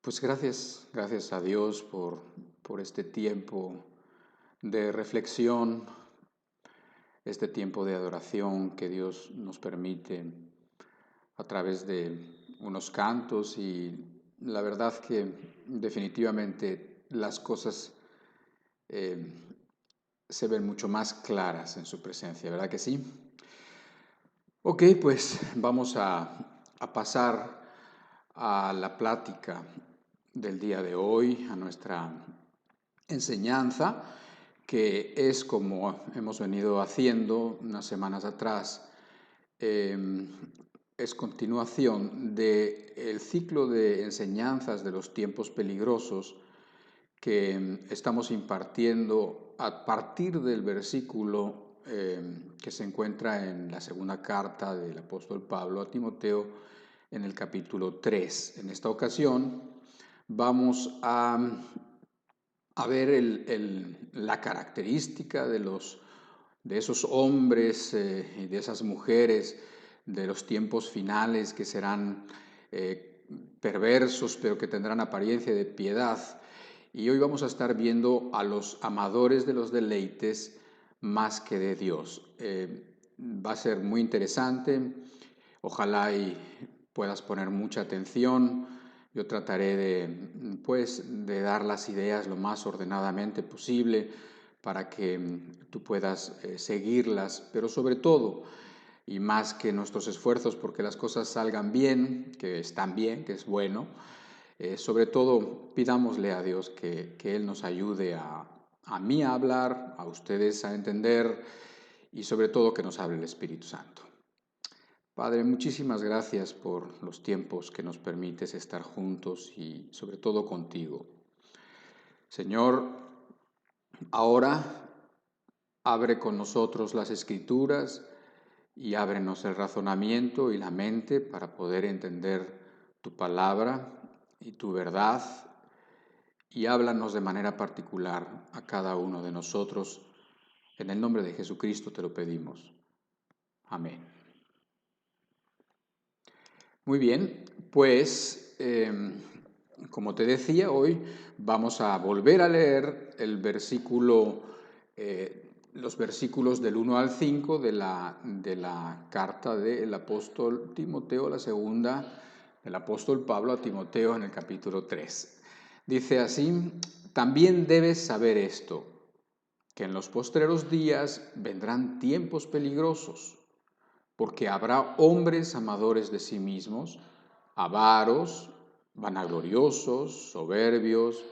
Pues gracias a Dios por este tiempo de reflexión, este tiempo de adoración que Dios nos permite a través de unos cantos y la verdad que definitivamente las cosas eh, se ven mucho más claras en su presencia, ¿verdad que sí? Ok, pues vamos a pasar a la plática del día de hoy, a nuestra enseñanza, que es como hemos venido haciendo unas semanas atrás, eh, es continuación del ciclo de enseñanzas de los tiempos peligrosos que estamos impartiendo a partir del versículo que se encuentra en la segunda carta del apóstol Pablo a Timoteo en el capítulo 3. En esta ocasión vamos a ver la característica de esos hombres y de esas mujeres de los tiempos finales que serán perversos, pero que tendrán apariencia de piedad. Y hoy vamos a estar viendo a los amadores de los deleites más que de Dios. Va a ser muy interesante. Ojalá y puedas poner mucha atención. Yo trataré de dar las ideas lo más ordenadamente posible para que tú puedas seguirlas, pero sobre todo, y más que nuestros esfuerzos porque las cosas salgan bien, que están bien, que es bueno, sobre todo pidámosle a Dios que Él nos ayude a mí a hablar, a ustedes a entender y sobre todo que nos hable el Espíritu Santo. Padre, muchísimas gracias por los tiempos que nos permites estar juntos y sobre todo contigo. Señor, ahora abre con nosotros las Escrituras y ábrenos el razonamiento y la mente para poder entender tu palabra y tu verdad y háblanos de manera particular a cada uno de nosotros. En el nombre de Jesucristo te lo pedimos. Amén. Muy bien, pues como te decía, hoy vamos a volver a leer los versículos del 1 al 5 de la carta del apóstol Timoteo, la segunda del apóstol Pablo a Timoteo en el capítulo 3. Dice así: también debes saber esto, que en los postreros días vendrán tiempos peligrosos, porque habrá hombres amadores de sí mismos, avaros, vanagloriosos, soberbios,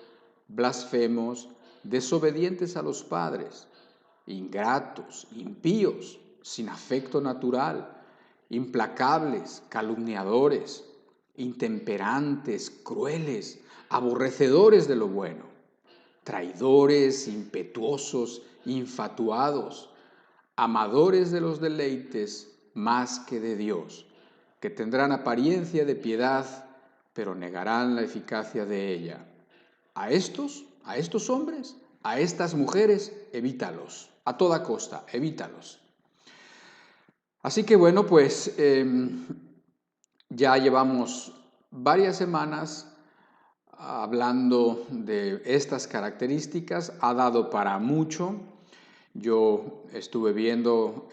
blasfemos, desobedientes a los padres, ingratos, impíos, sin afecto natural, implacables, calumniadores, intemperantes, crueles, aborrecedores de lo bueno, traidores, impetuosos, infatuados, amadores de los deleites más que de Dios, que tendrán apariencia de piedad, pero negarán la eficacia de ella. A estos hombres, a estas mujeres, evítalos, a toda costa, evítalos. Así que bueno, pues ya llevamos varias semanas hablando de estas características, ha dado para mucho. Yo estuve viendo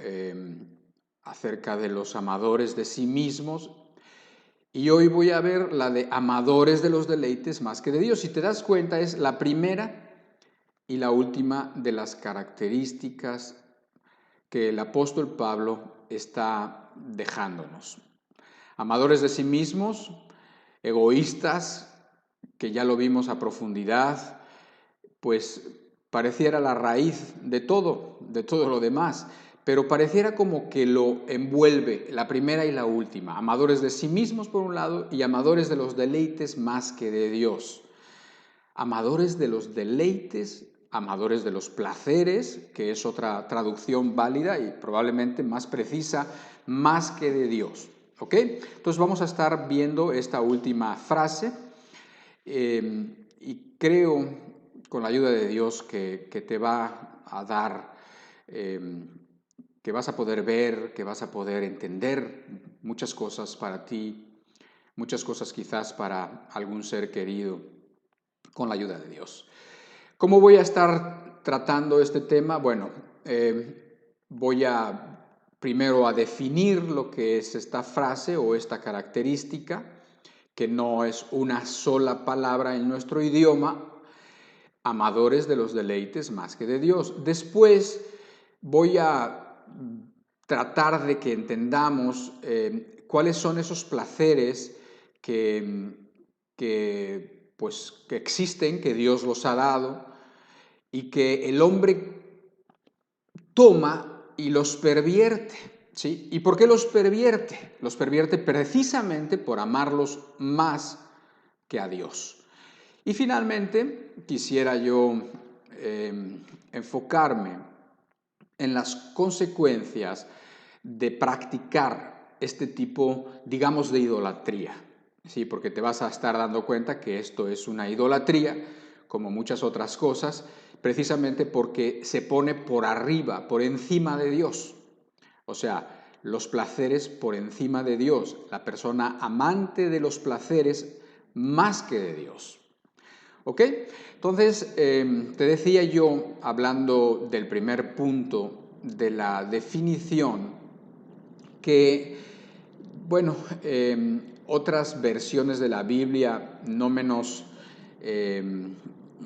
acerca de los amadores de sí mismos y hoy voy a ver la de amadores de los deleites más que de Dios. Si te das cuenta, es la primera y la última de las características que el apóstol Pablo está dejándonos. Amadores de sí mismos, egoístas, que ya lo vimos a profundidad, pues pareciera la raíz de todo lo demás, pero pareciera como que lo envuelve la primera y la última. Amadores de sí mismos por un lado y amadores de los deleites más que de Dios. Amadores de los deleites, amadores de los placeres, que es otra traducción válida y probablemente más precisa, más que de Dios. ¿Ok? Entonces vamos a estar viendo esta última frase y creo, con la ayuda de Dios, que te va a dar, que vas a poder ver, que vas a poder entender muchas cosas para ti muchas cosas quizás para algún ser querido, con la ayuda de Dios. ¿Cómo voy a estar tratando este tema? Bueno, voy primero a definir lo que es esta frase o esta característica, que no es una sola palabra en nuestro idioma, amadores de los deleites más que de Dios. Después voy a tratar de que entendamos cuáles son esos placeres que existen, que Dios los ha dado y que el hombre toma y los pervierte. ¿Sí? ¿Y por qué los pervierte? Los pervierte precisamente por amarlos más que a Dios. Y finalmente quisiera yo enfocarme en las consecuencias de practicar este tipo, digamos, de idolatría. Sí, porque te vas a estar dando cuenta que esto es una idolatría, como muchas otras cosas, precisamente porque se pone por arriba, por encima de Dios. O sea, los placeres por encima de Dios, la persona amante de los placeres más que de Dios. ¿Ok? Entonces, te decía yo, hablando del primer punto de la definición, que, bueno, otras versiones de la Biblia no menos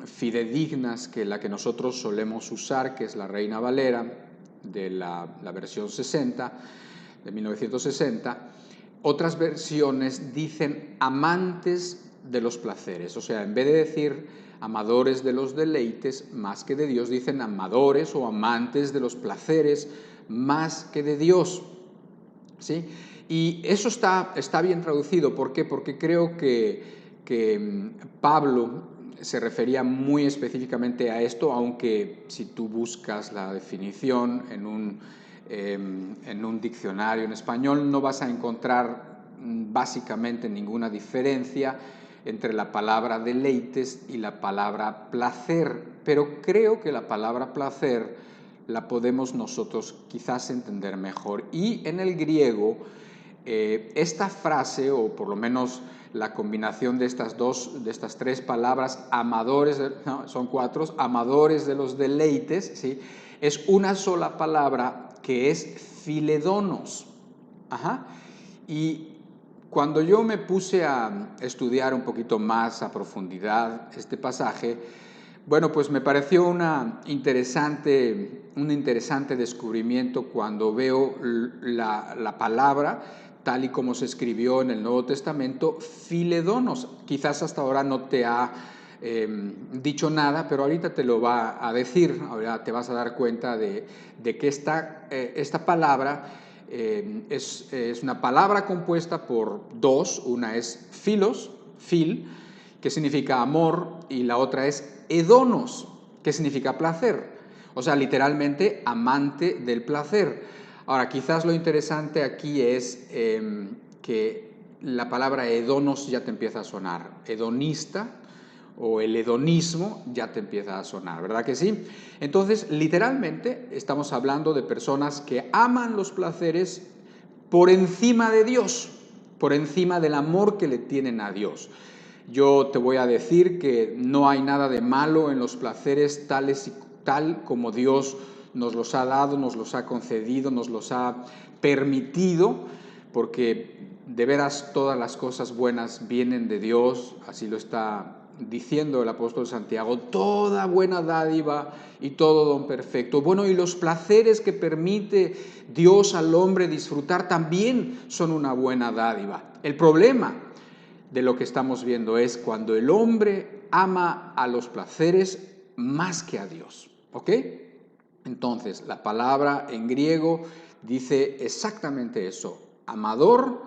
fidedignas que la que nosotros solemos usar, que es la Reina Valera, de la versión 60, de 1960, otras versiones dicen amantes de los placeres, o sea, en vez de decir amadores de los deleites más que de Dios, dicen amadores o amantes de los placeres más que de Dios. ¿Sí? Y eso está bien traducido. ¿Por qué? Porque creo que Pablo se refería muy específicamente a esto, aunque si tú buscas la definición en un diccionario en español no vas a encontrar básicamente ninguna diferencia entre la palabra deleites y la palabra placer, pero creo que la palabra placer la podemos nosotros quizás entender mejor. Y en el griego, esta frase, o por lo menos la combinación de estas tres palabras, amadores, no, son cuatro, amadores de los deleites, ¿sí? Es una sola palabra que es filedonos. Ajá. Y cuando yo me puse a estudiar un poquito más a profundidad este pasaje, bueno, pues me pareció un interesante descubrimiento cuando veo la palabra tal y como se escribió en el Nuevo Testamento, filedonos. Quizás hasta ahora no te ha dicho nada, pero ahorita te lo va a decir, ahora te vas a dar cuenta de que esta palabra es una palabra compuesta por dos, una es philos, phil, que significa amor, y la otra es edonos, que significa placer. O sea, literalmente amante del placer. Ahora, quizás lo interesante aquí es que la palabra edonos ya te empieza a sonar. Hedonista o el hedonismo ya te empieza a sonar, ¿verdad que sí? Entonces, literalmente estamos hablando de personas que aman los placeres por encima de Dios, por encima del amor que le tienen a Dios. Yo te voy a decir que no hay nada de malo en los placeres tal como Dios nos los ha dado, nos los ha concedido, nos los ha permitido, porque de veras todas las cosas buenas vienen de Dios, así lo está diciendo el apóstol Santiago, toda buena dádiva y todo don perfecto. Bueno, y los placeres que permite Dios al hombre disfrutar también son una buena dádiva. El problema de lo que estamos viendo es cuando el hombre ama a los placeres más que a Dios. ¿Ok? Entonces, la palabra en griego dice exactamente eso, amador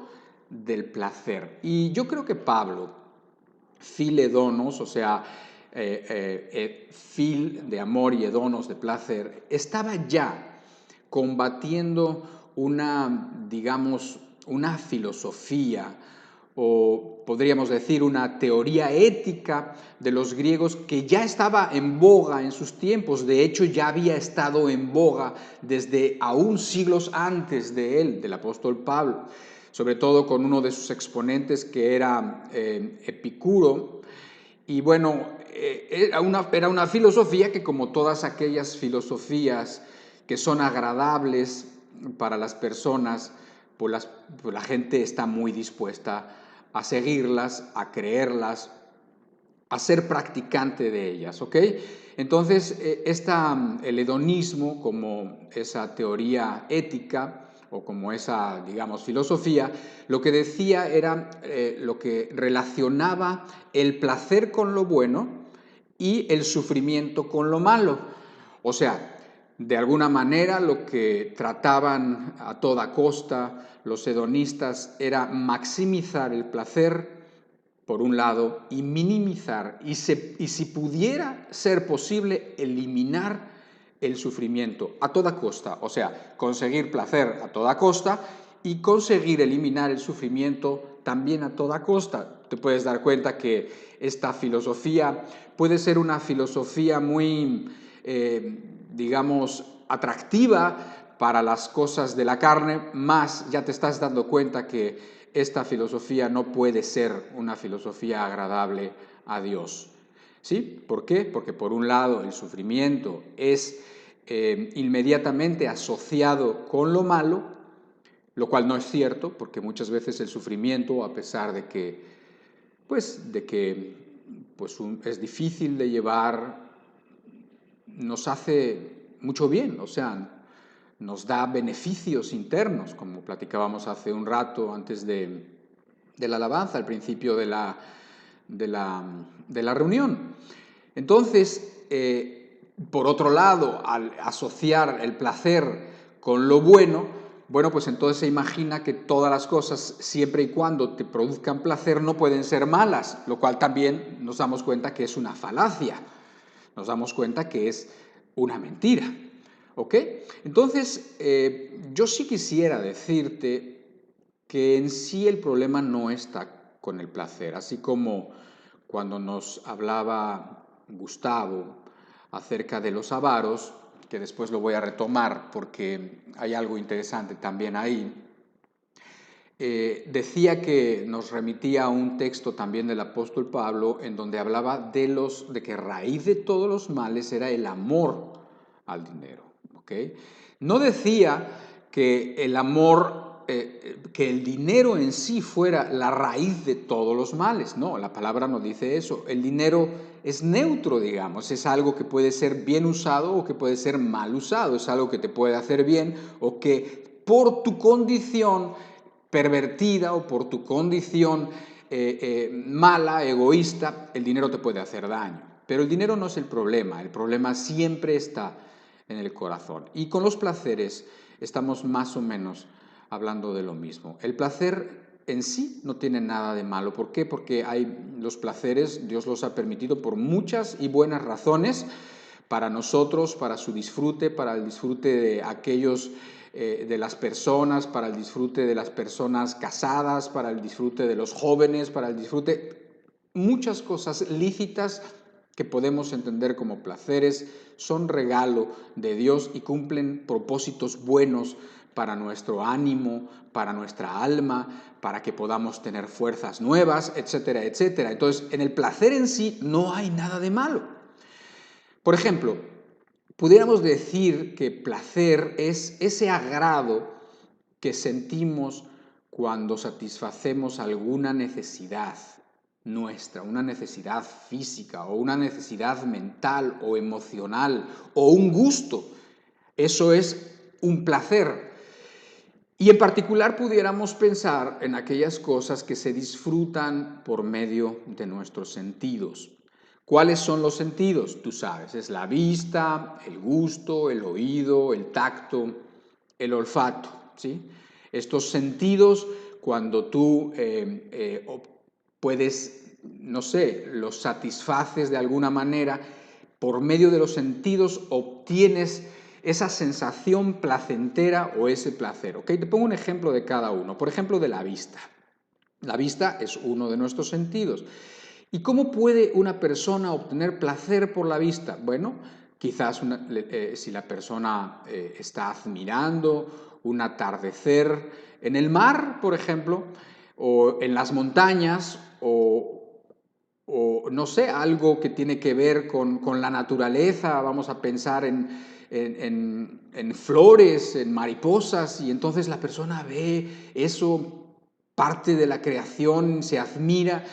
del placer. Y yo creo que Pablo, filedonos, o sea, fil de amor y edonos de placer, estaba ya combatiendo digamos, una filosofía, o podríamos decir una teoría ética de los griegos que ya estaba en boga en sus tiempos, de hecho ya había estado en boga desde aún siglos antes de él, del apóstol Pablo. sobre todo con uno de sus exponentes que era Epicuro. Y bueno, era una filosofía que, como todas aquellas filosofías que son agradables para las personas, pues la gente está muy dispuesta a seguirlas, a creerlas, a ser practicante de ellas, ¿ok? Entonces, el hedonismo, como esa teoría ética o como esa, digamos, filosofía, lo que decía era lo que relacionaba el placer con lo bueno y el sufrimiento con lo malo. O sea, de alguna manera lo que trataban a toda costa los hedonistas era maximizar el placer, por un lado, y minimizar, y si pudiera ser posible, eliminar el sufrimiento a toda costa. O sea, conseguir placer a toda costa y conseguir eliminar el sufrimiento también a toda costa. Te puedes dar cuenta que esta filosofía puede ser una filosofía muy, digamos, atractiva para las cosas de la carne, más ya te estás dando cuenta que esta filosofía no puede ser una filosofía agradable a Dios. ¿Sí? ¿Por qué? Porque por un lado el sufrimiento es inmediatamente asociado con lo malo, lo cual no es cierto, porque muchas veces el sufrimiento, a pesar de que, pues, es difícil de llevar, nos hace mucho bien, o sea, nos da beneficios internos, como platicábamos hace un rato antes de la alabanza, al principio de la reunión. Entonces, por otro lado, al asociar el placer con lo bueno, pues entonces se imagina que todas las cosas, siempre y cuando te produzcan placer, no pueden ser malas, lo cual también nos damos cuenta que es una falacia, nos damos cuenta que es una mentira. ¿Ok? Entonces, yo sí quisiera decirte que en sí el problema no está con el placer, así como cuando nos hablaba Gustavo acerca de los avaros, que después lo voy a retomar porque hay algo interesante también ahí, decía que nos remitía a un texto también del apóstol Pablo en donde hablaba de que raíz de todos los males era el amor al dinero. ¿Okay? No decía que el amor, que el dinero en sí fuera la raíz de todos los males. No, la palabra no dice eso. El dinero es neutro, digamos. Es algo que puede ser bien usado o que puede ser mal usado. Es algo que te puede hacer bien o que por tu condición pervertida o por tu condición mala, egoísta, el dinero te puede hacer daño. Pero el dinero no es el problema siempre está en el corazón. Y con los placeres estamos más o menos hablando de lo mismo. El placer en sí no tiene nada de malo. ¿Por qué? Porque los placeres, Dios los ha permitido por muchas y buenas razones para nosotros, para su disfrute, para el disfrute de aquellos de las personas, para el disfrute de las personas casadas, para el disfrute de los jóvenes, para el disfrute, muchas cosas lícitas que podemos entender como placeres, son regalo de Dios y cumplen propósitos buenos para nuestro ánimo, para nuestra alma, para que podamos tener fuerzas nuevas, etcétera, etcétera. Entonces, en el placer en sí no hay nada de malo. Por ejemplo, pudiéramos decir que placer es ese agrado que sentimos cuando satisfacemos alguna necesidad nuestra, una necesidad física o una necesidad mental o emocional o un gusto. Eso es un placer. Y en particular pudiéramos pensar en aquellas cosas que se disfrutan por medio de nuestros sentidos. ¿Cuáles son los sentidos? Tú sabes, es la vista, el gusto, el oído, el tacto, el olfato, ¿sí? Estos sentidos, cuando tú puedes, no sé, los satisfaces de alguna manera, por medio de los sentidos obtienes esa sensación placentera o ese placer. ¿Ok? Te pongo un ejemplo de cada uno. Por ejemplo, de la vista. La vista es uno de nuestros sentidos. ¿Y cómo puede una persona obtener placer por la vista? Bueno, quizás si la persona está admirando un atardecer en el mar, por ejemplo, o en las montañas, o no sé, algo que tiene que ver con la naturaleza. Vamos a pensar en flores, en mariposas, y entonces la persona ve eso, parte de la creación, se admira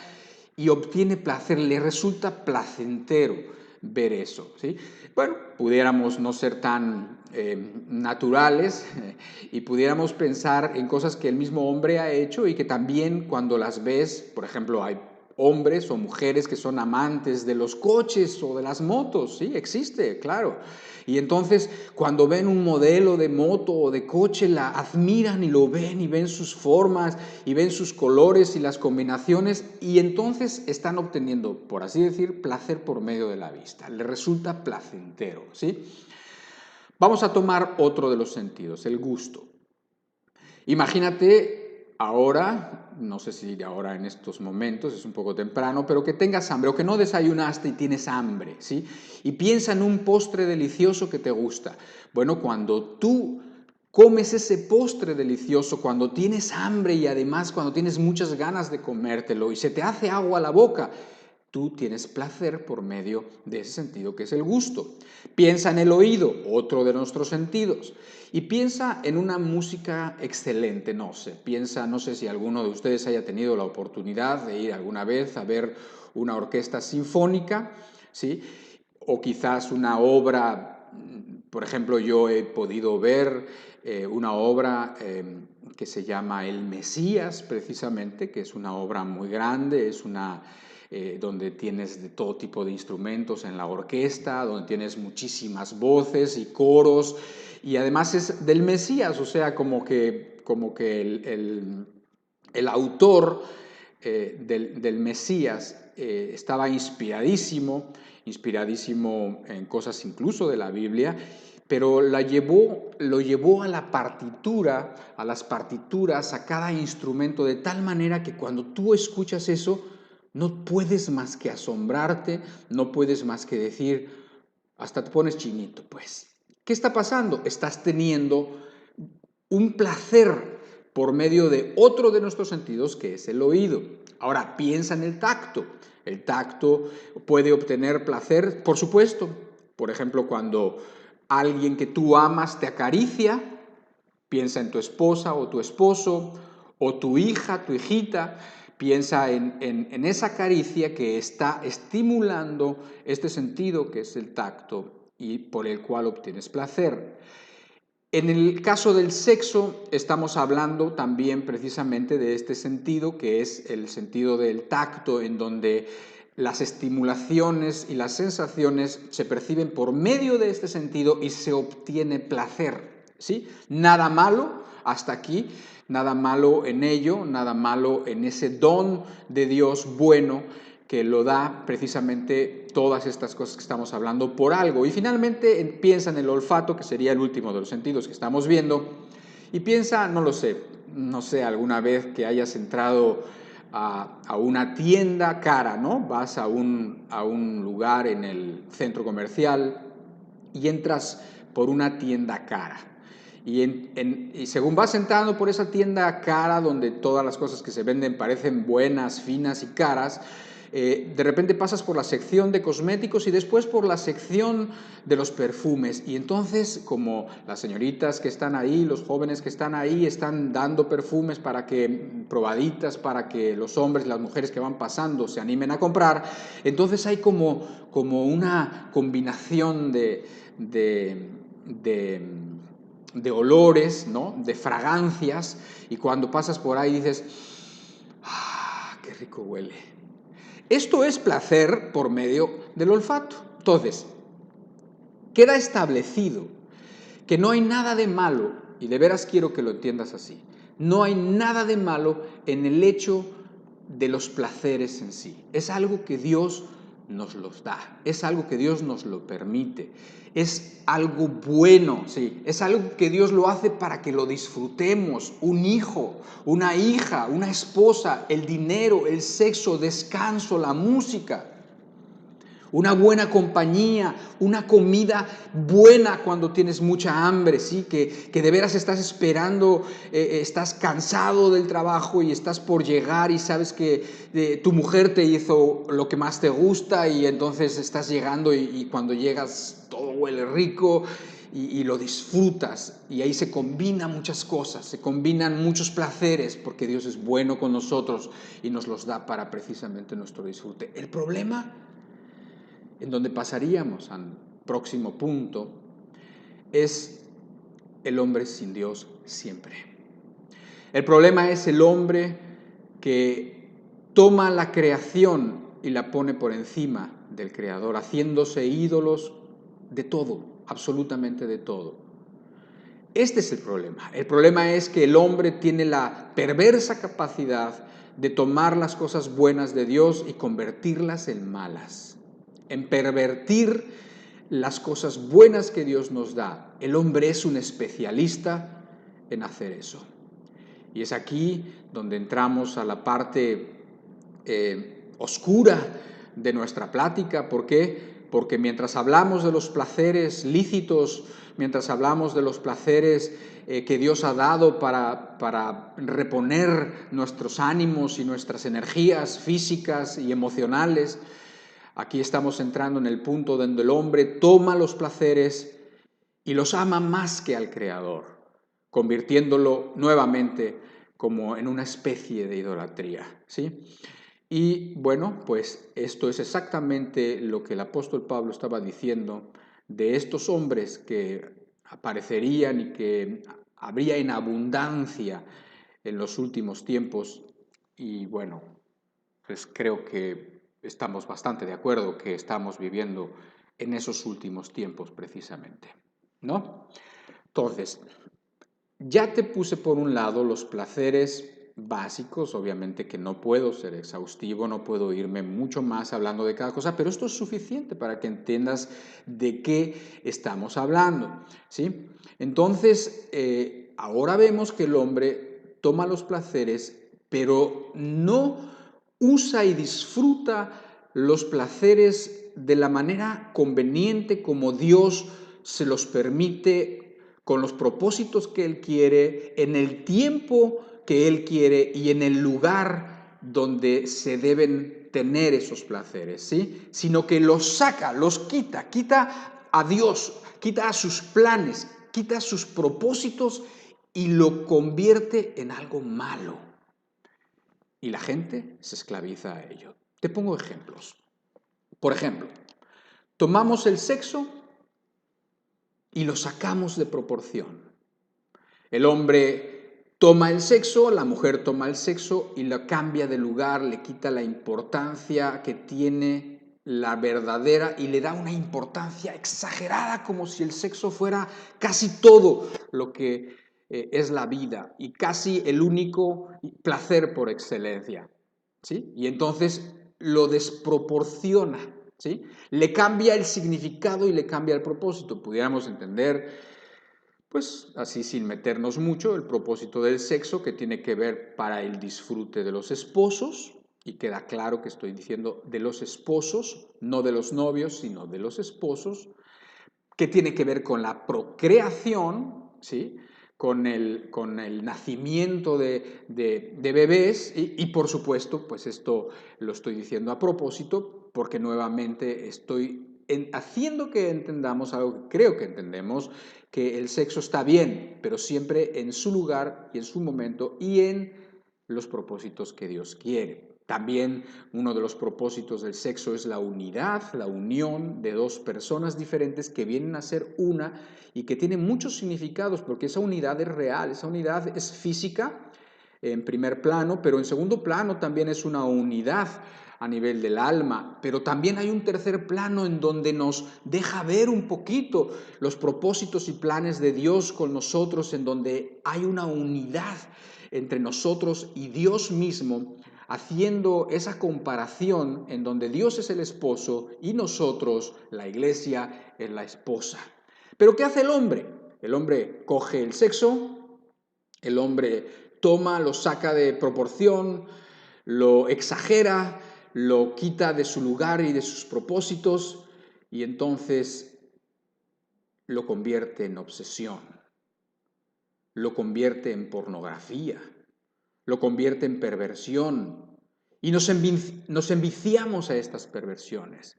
y obtiene placer, le resulta placentero ver eso, ¿sí? Bueno, pudiéramos no ser tan naturales y pudiéramos pensar en cosas que el mismo hombre ha hecho y que también cuando las ves, por ejemplo, hay hombres o mujeres que son amantes de los coches o de las motos, sí, existe, claro. Y entonces cuando ven un modelo de moto o de coche, la admiran y lo ven y ven sus formas y ven sus colores y las combinaciones, y entonces están obteniendo, por así decir, placer por medio de la vista. Les resulta placentero, ¿sí? Vamos a tomar otro de los sentidos, el gusto. Imagínate ahora, no sé si ahora en estos momentos, es un poco temprano, pero que tengas hambre o que no desayunaste y tienes hambre, ¿sí? Y piensa en un postre delicioso que te gusta. Bueno, cuando tú comes ese postre delicioso, cuando tienes hambre y además cuando tienes muchas ganas de comértelo y se te hace agua a la boca, tú tienes placer por medio de ese sentido que es el gusto. Piensa en el oído, otro de nuestros sentidos. Y piensa en una música excelente, no sé, no sé si alguno de ustedes haya tenido la oportunidad de ir alguna vez a ver una orquesta sinfónica, ¿sí? O quizás una obra, por ejemplo, yo he podido ver una obra que se llama El Mesías, precisamente, que es una obra muy grande, es una donde tienes de todo tipo de instrumentos en la orquesta, donde tienes muchísimas voces y coros, y además es del Mesías, o sea, como que el autor del Mesías estaba inspiradísimo en cosas incluso de la Biblia, pero lo llevó a la partitura, a las partituras, a cada instrumento, de tal manera que cuando tú escuchas eso, no puedes más que asombrarte, no puedes más que decir, hasta te pones chinito, pues. ¿Qué está pasando? Estás teniendo un placer por medio de otro de nuestros sentidos, que es el oído. Ahora, piensa en el tacto. El tacto puede obtener placer, por supuesto. Por ejemplo, cuando alguien que tú amas te acaricia, piensa en tu esposa o tu esposo, o tu hija, tu hijita, piensa en esa caricia que está estimulando este sentido que es el tacto y por el cual obtienes placer. En el caso del sexo estamos hablando también precisamente de este sentido, que es el sentido del tacto, en donde las estimulaciones y las sensaciones se perciben por medio de este sentido y se obtiene placer, ¿sí? Nada malo hasta aquí, nada malo en ello, nada malo en ese don de Dios bueno que lo da precisamente todas estas cosas que estamos hablando por algo. Y finalmente piensa en el olfato, que sería el último de los sentidos que estamos viendo, y piensa, no sé, alguna vez que hayas entrado a una tienda cara, ¿no? Vas a un lugar en el centro comercial y entras por una tienda cara. Y según vas entrando por esa tienda cara, donde todas las cosas que se venden parecen buenas, finas y caras, de repente pasas por la sección de cosméticos y después por la sección de los perfumes. Y entonces, como las señoritas que están ahí, los jóvenes que están ahí, están dando perfumes probaditas para que los hombres y las mujeres que van pasando se animen a comprar, entonces hay como una combinación de olores, ¿no? De fragancias, y cuando pasas por ahí dices, ¡ah, qué rico huele! Esto es placer por medio del olfato. Entonces, queda establecido que no hay nada de malo, y de veras quiero que lo entiendas así, no hay nada de malo en el hecho de los placeres en sí. Es algo que Dios nos los da, es algo que Dios nos lo permite, es algo bueno, sí, es algo que Dios lo hace para que lo disfrutemos. Un hijo, una hija, una esposa, el dinero, el sexo, descanso, la música. una buena compañía, una comida buena cuando tienes mucha hambre, ¿sí? Que de veras estás esperando, estás cansado del trabajo y estás por llegar y sabes que tu mujer te hizo lo que más te gusta y entonces estás llegando y cuando llegas todo huele rico y lo disfrutas y ahí se combinan muchas cosas, se combinan muchos placeres porque Dios es bueno con nosotros y nos los da para precisamente nuestro disfrute. El problema en donde pasaríamos al próximo punto es el hombre sin Dios siempre. El problema es el hombre que toma la creación y la pone por encima del Creador, haciéndose ídolos de todo, absolutamente de todo. Este es el problema. El problema es que el hombre tiene la perversa capacidad de tomar las cosas buenas de Dios y convertirlas en malas, en pervertir las cosas buenas que Dios nos da. El hombre es un especialista en hacer eso. Y es aquí donde entramos a la parte oscura de nuestra plática. ¿Por qué? Porque mientras hablamos de los placeres lícitos, mientras hablamos de los placeres que Dios ha dado para reponer nuestros ánimos y nuestras energías físicas y emocionales, aquí estamos entrando en el punto donde el hombre toma los placeres y los ama más que al Creador, convirtiéndolo nuevamente como en una especie de idolatría, ¿sí? Y bueno, pues esto es exactamente lo que el apóstol Pablo estaba diciendo de estos hombres que aparecerían y que habría en abundancia en los últimos tiempos. Y bueno, pues creo que estamos bastante de acuerdo que estamos viviendo en esos últimos tiempos precisamente, ¿no? Entonces, ya te puse por un lado los placeres básicos, obviamente que no puedo ser exhaustivo, no puedo irme mucho más hablando de cada cosa, pero esto es suficiente para que entiendas de qué estamos hablando, ¿sí? Entonces, ahora vemos que el hombre toma los placeres, pero no usa y disfruta los placeres de la manera conveniente como Dios se los permite, con los propósitos que Él quiere, en el tiempo que Él quiere y en el lugar donde se deben tener esos placeres, ¿sí? Sino que los saca, los quita a Dios, quita a sus planes, quita sus propósitos y lo convierte en algo malo. Y la gente se esclaviza a ello. Te pongo ejemplos. Por ejemplo, tomamos el sexo y lo sacamos de proporción. El hombre toma el sexo, la mujer toma el sexo y lo cambia de lugar, le quita la importancia que tiene la verdadera y le da una importancia exagerada como si el sexo fuera casi todo lo que es la vida y casi el único placer por excelencia, ¿sí? Y entonces lo desproporciona, ¿sí? Le cambia el significado y le cambia el propósito. Pudiéramos entender, pues así sin meternos mucho, el propósito del sexo que tiene que ver para el disfrute de los esposos, y queda claro que estoy diciendo de los esposos, no de los novios, sino de los esposos, que tiene que ver con la procreación, ¿sí? Con el nacimiento de bebés y por supuesto, pues esto lo estoy diciendo a propósito porque nuevamente estoy haciendo que entendamos algo que creo que entendemos, que el sexo está bien, pero siempre en su lugar y en su momento y en los propósitos que Dios quiere. También uno de los propósitos del sexo es la unidad, la unión de dos personas diferentes que vienen a ser una y que tiene muchos significados porque esa unidad es real, esa unidad es física en primer plano, pero en segundo plano también es una unidad a nivel del alma, pero también hay un tercer plano en donde nos deja ver un poquito los propósitos y planes de Dios con nosotros, en donde hay una unidad entre nosotros y Dios mismo, haciendo esa comparación en donde Dios es el esposo y nosotros, la iglesia, es la esposa. ¿Pero qué hace el hombre? El hombre coge el sexo, el hombre toma, lo saca de proporción, lo exagera, lo quita de su lugar y de sus propósitos y entonces lo convierte en obsesión, lo convierte en pornografía, lo convierte en perversión y nos enviciamos a estas perversiones.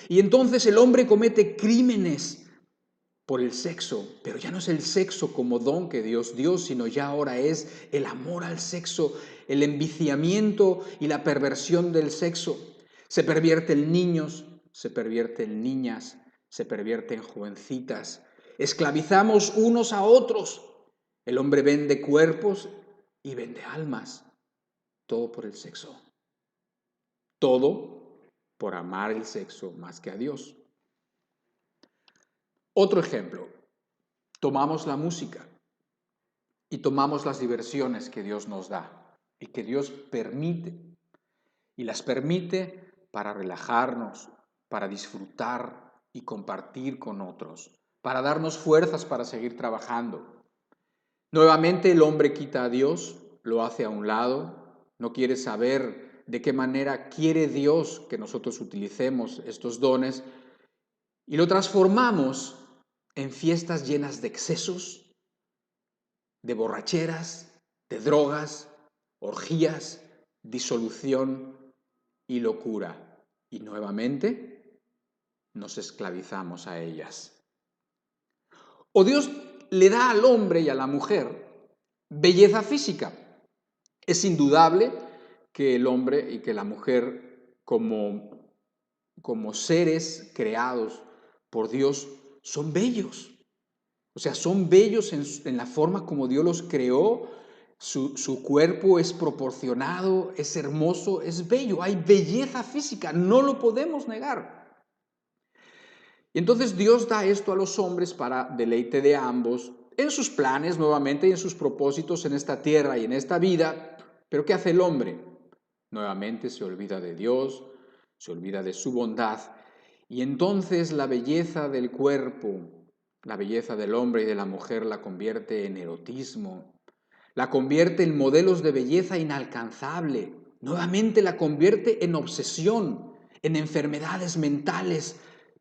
Y entonces el hombre comete crímenes por el sexo, pero ya no es el sexo como don que Dios dio, sino ya ahora es el amor al sexo, el enviciamiento y la perversión del sexo. Se pervierte en niños, se pervierte en niñas, se pervierte en jovencitas. Esclavizamos unos a otros. El hombre vende cuerpos y vende almas. Todo por el sexo. Todo por amar el sexo más que a Dios. Otro ejemplo. Tomamos la música y tomamos las diversiones que Dios nos da y que Dios permite. Y las permite para relajarnos, para disfrutar y compartir con otros, para darnos fuerzas para seguir trabajando. Nuevamente el hombre quita a Dios, lo hace a un lado, no quiere saber de qué manera quiere Dios que nosotros utilicemos estos dones y lo transformamos en fiestas llenas de excesos, de borracheras, de drogas, orgías, disolución y locura. Y nuevamente nos esclavizamos a ellas. O Dios le da al hombre y a la mujer belleza física. Es indudable que el hombre y que la mujer, como seres creados por Dios, son bellos. O sea, son bellos en la forma como Dios los creó. Su cuerpo es proporcionado, es hermoso, es bello. Hay belleza física, no lo podemos negar. Y entonces Dios da esto a los hombres para deleite de ambos, en sus planes nuevamente y en sus propósitos en esta tierra y en esta vida. Pero ¿qué hace el hombre? Nuevamente se olvida de Dios, se olvida de su bondad. Y entonces la belleza del cuerpo, la belleza del hombre y de la mujer la convierte en erotismo, la convierte en modelos de belleza inalcanzable, nuevamente la convierte en obsesión, en enfermedades mentales.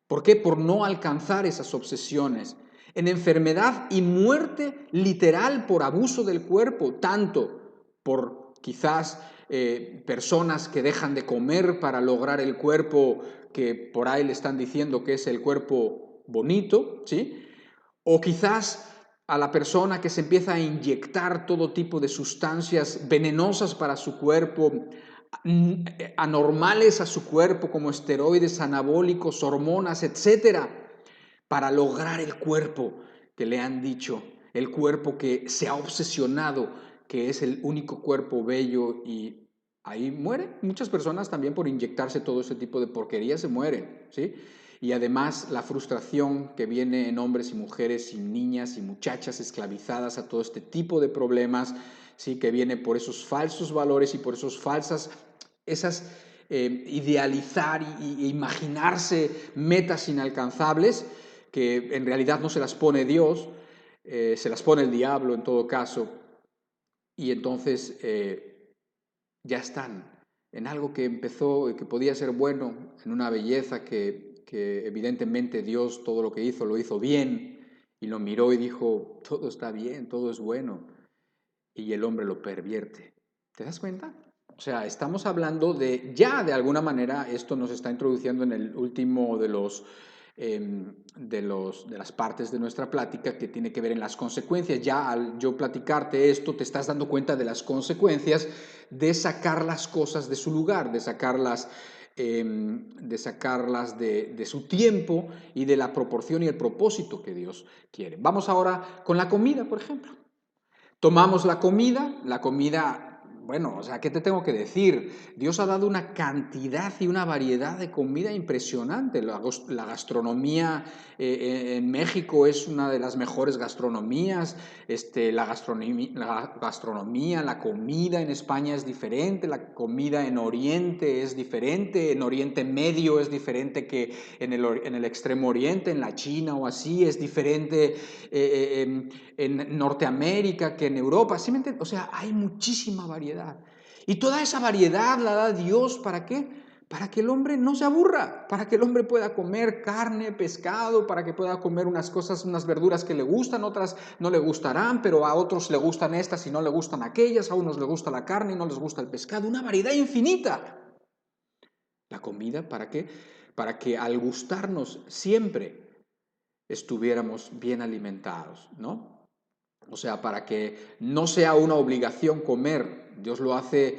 ¿Por qué? Por no alcanzar esas obsesiones, en enfermedad y muerte literal por abuso del cuerpo, tanto por quizás personas que dejan de comer para lograr el cuerpo que por ahí le están diciendo que es el cuerpo bonito, ¿sí? O quizás a la persona que se empieza a inyectar todo tipo de sustancias venenosas para su cuerpo, anormales a su cuerpo como esteroides, anabólicos, hormonas, etcétera, para lograr el cuerpo que le han dicho, el cuerpo que se ha obsesionado, que es el único cuerpo bello y ahí mueren. Muchas personas también por inyectarse todo ese tipo de porquería se mueren, ¿sí? Y además la frustración que viene en hombres y mujeres y niñas y muchachas esclavizadas a todo este tipo de problemas, ¿sí? Que viene por esos falsos valores y por esas idealizar e imaginarse metas inalcanzables que en realidad no se las pone Dios, se las pone el diablo en todo caso, y entonces ya están en algo que empezó y que podía ser bueno, en una belleza que evidentemente Dios todo lo que hizo lo hizo bien y lo miró y dijo, todo está bien, todo es bueno, y el hombre lo pervierte. ¿Te das cuenta? O sea, estamos hablando ya de alguna manera, esto nos está introduciendo en el último de las partes de nuestra plática que tiene que ver en las consecuencias. Ya al yo platicarte esto, te estás dando cuenta de las consecuencias de sacar las cosas de su lugar, de sacarlas de su tiempo y de la proporción y el propósito que Dios quiere. Vamos ahora con la comida, por ejemplo. Tomamos la comida, bueno, o sea, ¿qué te tengo que decir? Dios ha dado una cantidad y una variedad de comida impresionante. La gastronomía en México es una de las mejores gastronomías. La comida en España es diferente, la comida en Oriente es diferente, en Oriente Medio es diferente que en el Extremo Oriente, en la China o así, es diferente en Norteamérica que en Europa. ¿Sí me entiendes? O sea, hay muchísima variedad. Y toda esa variedad la da Dios, ¿para qué? para que el hombre no se aburra, para que el hombre pueda comer carne, pescado, para que pueda comer unas cosas, unas verduras que le gustan, otras no le gustarán, pero a otros le gustan estas y no le gustan aquellas, a unos les gusta la carne y no les gusta el pescado, una variedad infinita. La comida, ¿para qué? Para que al gustarnos siempre estuviéramos bien alimentados, ¿no? O sea, para que no sea una obligación comer. Dios lo hace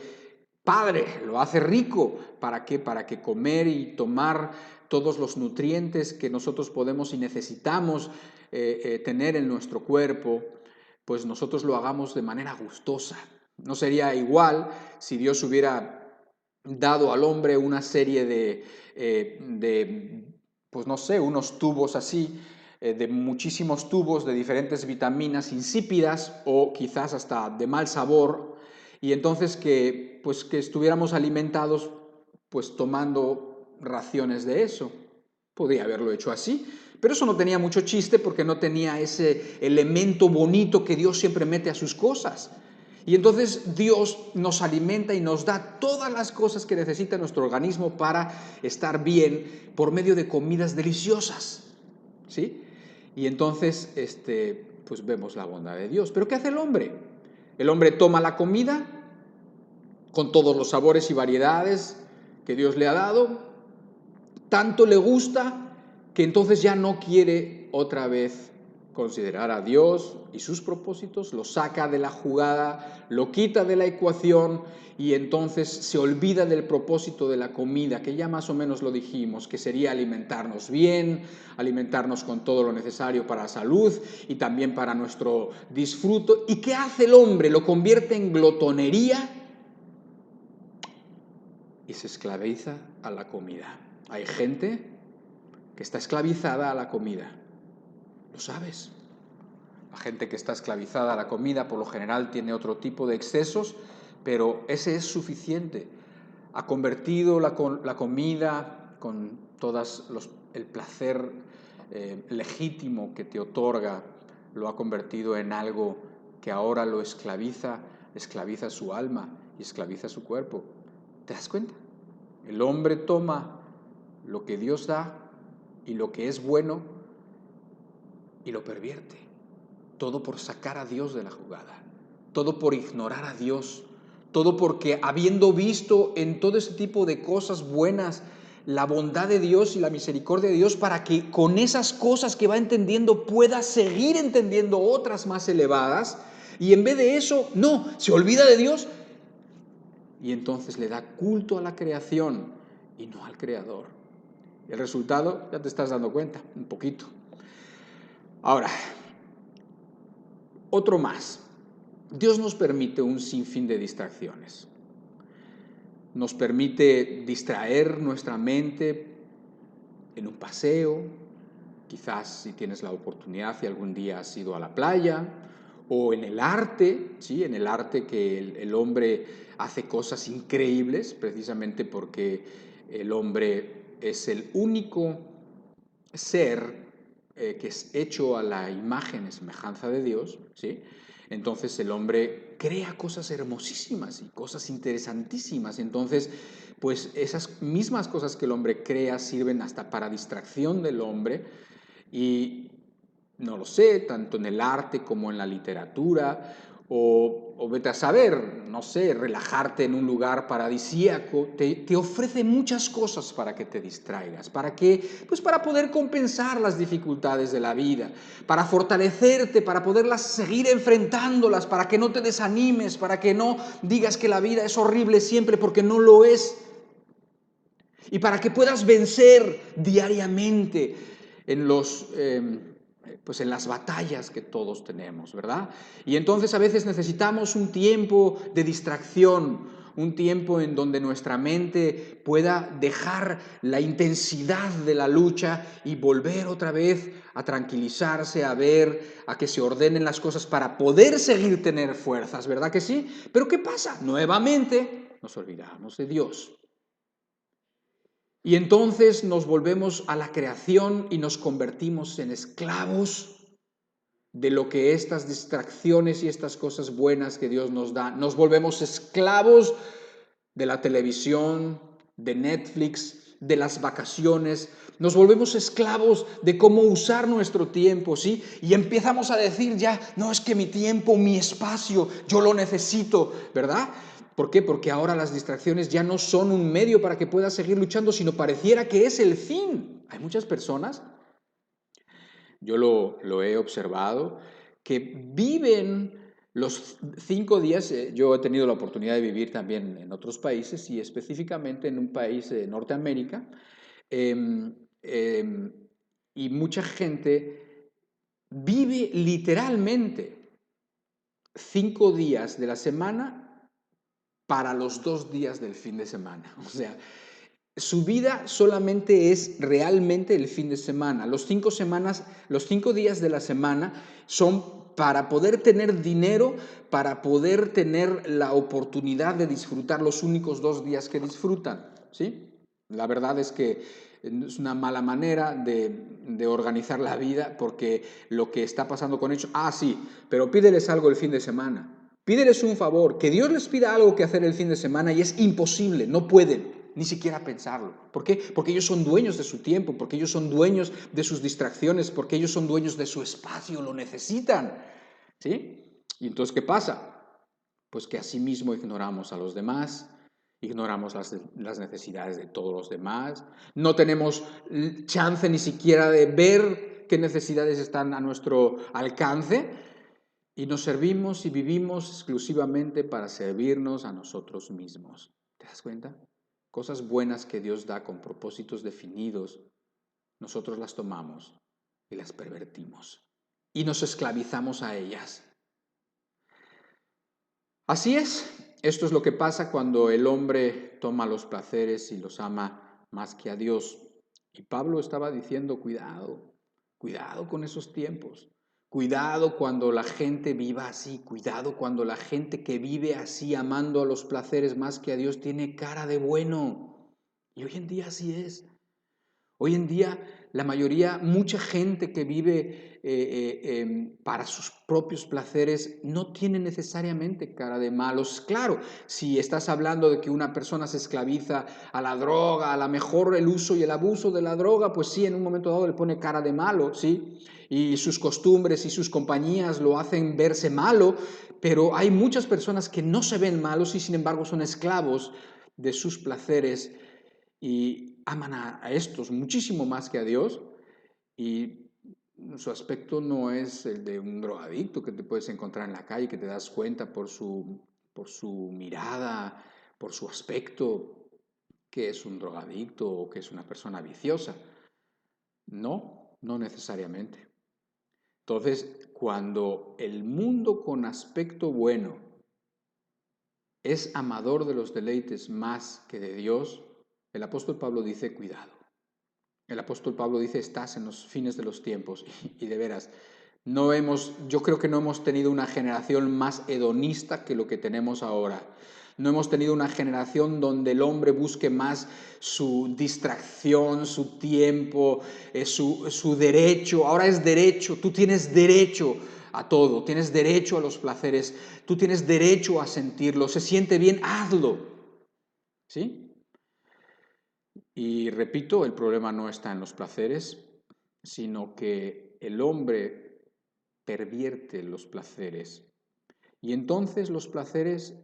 padre, lo hace rico. ¿Para qué? Para que comer y tomar todos los nutrientes que nosotros podemos y necesitamos tener en nuestro cuerpo, pues nosotros lo hagamos de manera gustosa. No sería igual si Dios hubiera dado al hombre una serie pues no sé, unos tubos así, de muchísimos tubos de diferentes vitaminas insípidas o quizás hasta de mal sabor, y entonces pues que estuviéramos alimentados pues tomando raciones de eso. Podría haberlo hecho así, pero eso no tenía mucho chiste porque no tenía ese elemento bonito que Dios siempre mete a sus cosas. Y entonces Dios nos alimenta y nos da todas las cosas que necesita nuestro organismo para estar bien por medio de comidas deliciosas, ¿sí? Y entonces, pues vemos la bondad de Dios. ¿Pero qué hace el hombre? El hombre toma la comida con todos los sabores y variedades que Dios le ha dado, tanto le gusta que entonces ya no quiere otra vez considerar a Dios y sus propósitos, lo saca de la jugada, lo quita de la ecuación y entonces se olvida del propósito de la comida, que ya más o menos lo dijimos, que sería alimentarnos bien, alimentarnos con todo lo necesario para la salud y también para nuestro disfruto. ¿Y qué hace el hombre? Lo convierte en glotonería y se esclaviza a la comida. Hay gente que está esclavizada a la comida. ¿Lo sabes? La gente que está esclavizada a la comida por lo general tiene otro tipo de excesos, pero ese es suficiente. Ha convertido la comida con el placer legítimo que te otorga, lo ha convertido en algo que ahora lo esclaviza su alma y esclaviza su cuerpo. ¿Te das cuenta? El hombre toma lo que Dios da y lo que es bueno y lo pervierte. Todo por sacar a Dios de la jugada, todo por ignorar a Dios, todo porque habiendo visto en todo ese tipo de cosas buenas la bondad de Dios y la misericordia de Dios, para que con esas cosas que va entendiendo pueda seguir entendiendo otras más elevadas, y en vez de eso, no, se olvida de Dios y entonces le da culto a la creación y no al Creador. El resultado, ya te estás dando cuenta, un poquito. Ahora, otro más. Dios nos permite un sinfín de distracciones. Nos permite distraer nuestra mente en un paseo, quizás si tienes la oportunidad, si algún día has ido a la playa, o en el arte, ¿sí? En el arte que el hombre hace cosas increíbles, precisamente porque el hombre es el único ser que es hecho a la imagen y semejanza de Dios, ¿sí? Entonces el hombre crea cosas hermosísimas y cosas interesantísimas. Entonces, pues esas mismas cosas que el hombre crea sirven hasta para distracción del hombre y no lo sé, tanto en el arte como en la literatura, o vete a saber, no sé, relajarte en un lugar paradisíaco, te ofrece muchas cosas para que te distraigas, ¿para qué? Pues para poder compensar las dificultades de la vida, para fortalecerte, para poderlas seguir enfrentándolas, para que no te desanimes, para que no digas que la vida es horrible siempre porque no lo es, y para que puedas vencer diariamente en pues en las batallas que todos tenemos, ¿verdad? Y entonces a veces necesitamos un tiempo de distracción, un tiempo en donde nuestra mente pueda dejar la intensidad de la lucha y volver otra vez a tranquilizarse, a ver, a que se ordenen las cosas para poder seguir tener fuerzas, ¿verdad que sí? Pero ¿qué pasa? Nuevamente nos olvidamos de Dios. Y entonces nos volvemos a la creación y nos convertimos en esclavos de lo que estas distracciones y estas cosas buenas que Dios nos da. Nos volvemos esclavos de la televisión, de Netflix, de las vacaciones. Nos volvemos esclavos de cómo usar nuestro tiempo, ¿sí? Y empezamos a decir ya, no, es que mi tiempo, mi espacio, yo lo necesito, ¿verdad? ¿Por qué? Porque ahora las distracciones ya no son un medio para que puedas seguir luchando, sino pareciera que es el fin. Hay muchas personas, yo lo he observado, que viven los 5 días. Yo he tenido la oportunidad de vivir también en otros países y específicamente en un país de Norteamérica, em, em, y mucha gente vive literalmente 5 días de la semana para los 2 días del fin de semana. O sea, su vida solamente es realmente el fin de semana. Los 5 días de la semana son para poder tener dinero, para poder tener la oportunidad de disfrutar los únicos 2 días que disfrutan, ¿sí? La verdad es que es una mala manera de organizar la vida, porque lo que está pasando con ellos, sí, pero pídeles algo el fin de semana. Pídeles un favor, que Dios les pida algo que hacer el fin de semana y es imposible, no pueden ni siquiera pensarlo. ¿Por qué? Porque ellos son dueños de su tiempo, porque ellos son dueños de sus distracciones, porque ellos son dueños de su espacio, lo necesitan, ¿sí? Y entonces, ¿qué pasa? Pues que asimismo ignoramos a los demás, ignoramos las necesidades de todos los demás, no tenemos chance ni siquiera de ver qué necesidades están a nuestro alcance, y nos servimos y vivimos exclusivamente para servirnos a nosotros mismos. ¿Te das cuenta? Cosas buenas que Dios da con propósitos definidos, nosotros las tomamos y las pervertimos y nos esclavizamos a ellas. Así es, esto es lo que pasa cuando el hombre toma los placeres y los ama más que a Dios. Y Pablo estaba diciendo, cuidado, cuidado con esos tiempos. Cuidado cuando la gente viva así, cuidado cuando la gente que vive así, amando a los placeres más que a Dios, tiene cara de bueno. Y hoy en día así es. Hoy en día la mayoría, mucha gente que vive para sus propios placeres no tiene necesariamente cara de malos. Claro, si estás hablando de que una persona se esclaviza a la droga, a lo mejor el uso y el abuso de la droga, pues sí, en un momento dado le pone cara de malo, ¿sí? Y sus costumbres y sus compañías lo hacen verse malo, pero hay muchas personas que no se ven malos y sin embargo son esclavos de sus placeres y aman a estos muchísimo más que a Dios, y su aspecto no es el de un drogadicto que te puedes encontrar en la calle, que te das cuenta por su mirada, por su aspecto, que es un drogadicto o que es una persona viciosa. No, no necesariamente. Entonces, cuando el mundo con aspecto bueno es amador de los deleites más que de Dios, el apóstol Pablo dice, cuidado. El apóstol Pablo dice, estás en los fines de los tiempos. Y de veras, yo creo que no hemos tenido una generación más hedonista que lo que tenemos ahora. No hemos tenido una generación donde el hombre busque más su distracción, su tiempo, su derecho. Ahora es derecho, tú tienes derecho a todo, tienes derecho a los placeres, tú tienes derecho a sentirlo, se siente bien, hazlo. ¿Sí? Y repito, el problema no está en los placeres, sino que el hombre pervierte los placeres. Y entonces los placeres,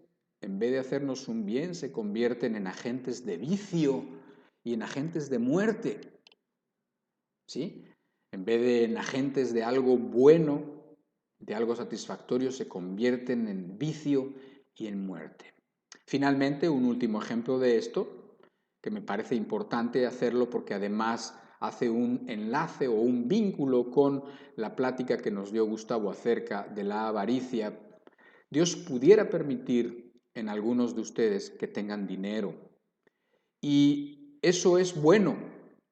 en vez de hacernos un bien, se convierten en agentes de vicio y en agentes de muerte. ¿Sí? En vez de en agentes de algo bueno, de algo satisfactorio, se convierten en vicio y en muerte. Finalmente, un último ejemplo de esto, que me parece importante hacerlo porque además hace un enlace o un vínculo con la plática que nos dio Gustavo acerca de la avaricia. Dios pudiera permitir en algunos de ustedes que tengan dinero. Y eso es bueno.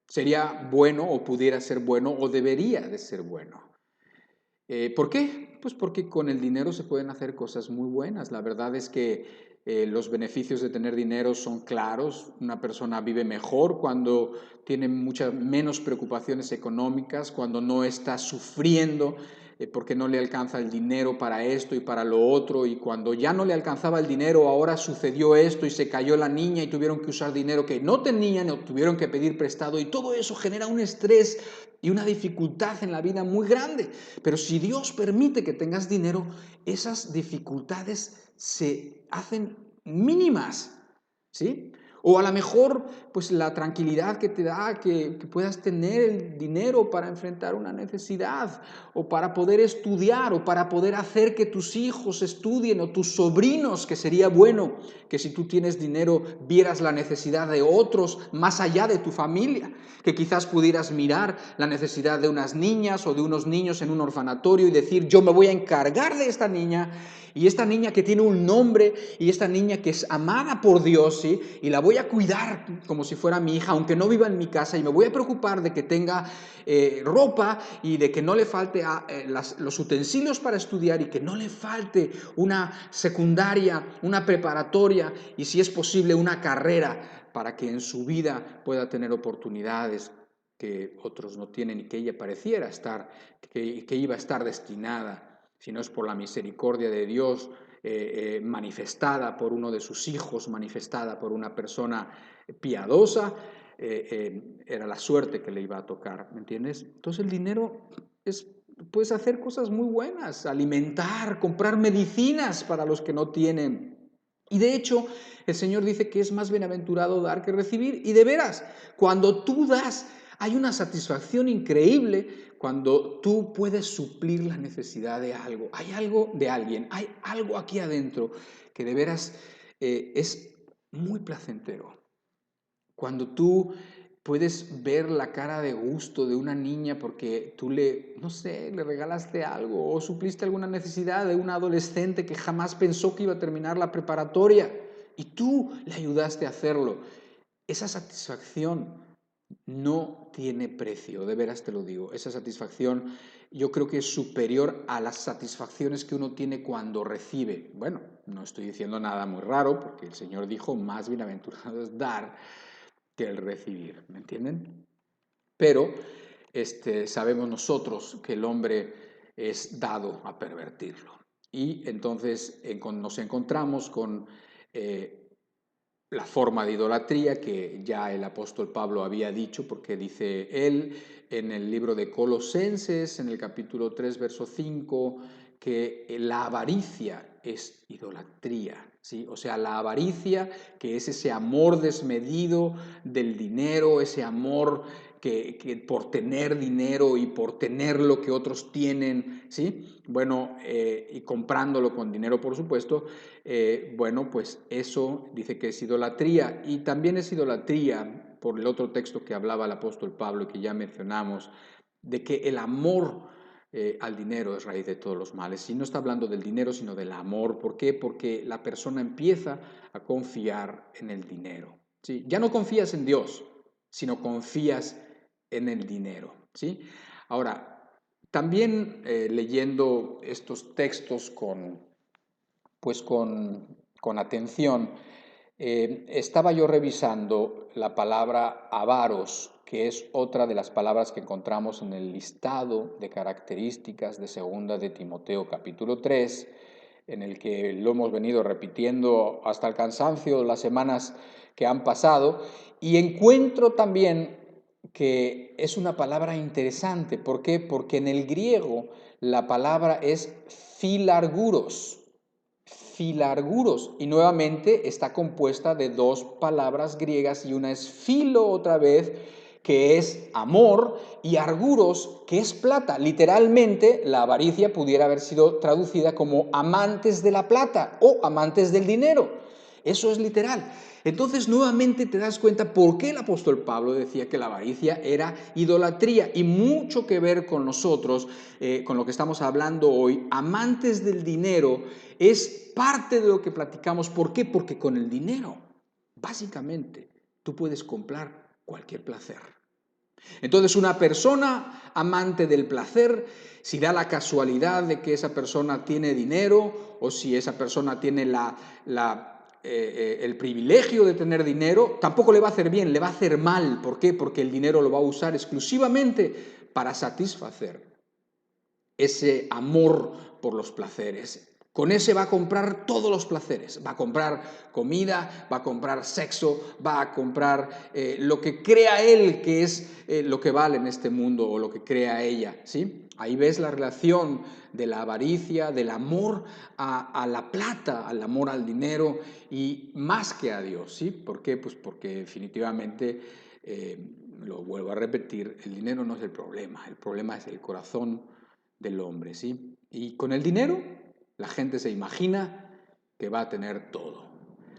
Sería bueno o pudiera ser bueno o debería de ser bueno. ¿Por qué? Pues porque con el dinero se pueden hacer cosas muy buenas. La verdad es que los beneficios de tener dinero son claros. Una persona vive mejor cuando tiene muchas menos preocupaciones económicas, cuando no está sufriendo porque no le alcanza el dinero para esto y para lo otro, y cuando ya no le alcanzaba el dinero, ahora sucedió esto y se cayó la niña y tuvieron que usar dinero que no tenían o tuvieron que pedir prestado, y todo eso genera un estrés y una dificultad en la vida muy grande. Pero si Dios permite que tengas dinero, esas dificultades se hacen mínimas, ¿sí? O a lo mejor, pues la tranquilidad que te da que puedas tener el dinero para enfrentar una necesidad, o para poder estudiar, o para poder hacer que tus hijos estudien, o tus sobrinos, que sería bueno que si tú tienes dinero vieras la necesidad de otros más allá de tu familia, que quizás pudieras mirar la necesidad de unas niñas o de unos niños en un orfanatorio y decir, yo me voy a encargar de esta niña, y esta niña que tiene un nombre, y esta niña que es amada por Dios, ¿sí? Y la voy a cuidar como si fuera mi hija, aunque no viva en mi casa, y me voy a preocupar de que tenga ropa y de que no le falte los utensilios para estudiar, y que no le falte una secundaria, una preparatoria, y si es posible una carrera, para que en su vida pueda tener oportunidades que otros no tienen y que ella pareciera estar, que iba a estar destinada, si no es por la misericordia de Dios manifestada por uno de sus hijos, manifestada por una persona piadosa, era la suerte que le iba a tocar, ¿me entiendes? Entonces el dinero puedes hacer cosas muy buenas, alimentar, comprar medicinas para los que no tienen. Y de hecho, el Señor dice que es más bienaventurado dar que recibir. Y de veras, cuando tú das, hay una satisfacción increíble cuando tú puedes suplir la necesidad de algo. Hay algo de alguien, hay algo aquí adentro que de veras es muy placentero. Cuando tú puedes ver la cara de gusto de una niña porque tú no sé, le regalaste algo o supliste alguna necesidad de un adolescente que jamás pensó que iba a terminar la preparatoria y tú le ayudaste a hacerlo. Esa satisfacción no tiene precio, de veras te lo digo. Esa satisfacción yo creo que es superior a las satisfacciones que uno tiene cuando recibe. Bueno, no estoy diciendo nada muy raro, porque el Señor dijo, más bienaventurado es dar que el recibir, ¿me entienden? Pero sabemos nosotros que el hombre es dado a pervertirlo. Y entonces nos encontramos con la forma de idolatría que ya el apóstol Pablo había dicho, porque dice él en el libro de Colosenses, en el capítulo 3, verso 5, que la avaricia es idolatría, ¿sí? O sea, la avaricia, que es ese amor desmedido del dinero, ese amor que por tener dinero y por tener lo que otros tienen, ¿sí? Bueno, y comprándolo con dinero, por supuesto, bueno, pues eso dice que es idolatría. Y también es idolatría, por el otro texto que hablaba el apóstol Pablo y que ya mencionamos, de que el amor al dinero es raíz de todos los males. Y no está hablando del dinero, sino del amor. ¿Por qué? Porque la persona empieza a confiar en el dinero, ¿sí? Ya no confías en Dios, sino confías en el dinero, ¿sí? Ahora, también leyendo estos textos con atención, estaba yo revisando la palabra avaros, que es otra de las palabras que encontramos en el listado de características de 2 de Timoteo capítulo 3, en el que lo hemos venido repitiendo hasta el cansancio las semanas que han pasado, y encuentro también que es una palabra interesante. ¿Por qué? Porque en el griego la palabra es filarguros. Filarguros, y nuevamente está compuesta de dos palabras griegas, y una es filo otra vez, que es amor, y arguros, que es plata. Literalmente, la avaricia pudiera haber sido traducida como amantes de la plata o amantes del dinero. Eso es literal. Entonces, nuevamente te das cuenta por qué el apóstol Pablo decía que la avaricia era idolatría, y mucho que ver con nosotros, con lo que estamos hablando hoy. Amantes del dinero es parte de lo que platicamos. ¿Por qué? Porque con el dinero, básicamente, tú puedes comprar cualquier placer. Entonces, una persona amante del placer, si da la casualidad de que esa persona tiene dinero, o si esa persona tiene el privilegio de tener dinero, tampoco le va a hacer bien, le va a hacer mal. ¿Por qué? Porque el dinero lo va a usar exclusivamente para satisfacer ese amor por los placeres. Con ese va a comprar todos los placeres, va a comprar comida, va a comprar sexo, va a comprar lo que crea él que es lo que vale en este mundo o lo que crea ella, ¿sí? Ahí ves la relación de la avaricia, del amor a la plata, al amor al dinero y más que a Dios, ¿sí? ¿Por qué? Pues porque definitivamente, lo vuelvo a repetir, el dinero no es el problema es el corazón del hombre, ¿sí? Y con el dinero la gente se imagina que va a tener todo.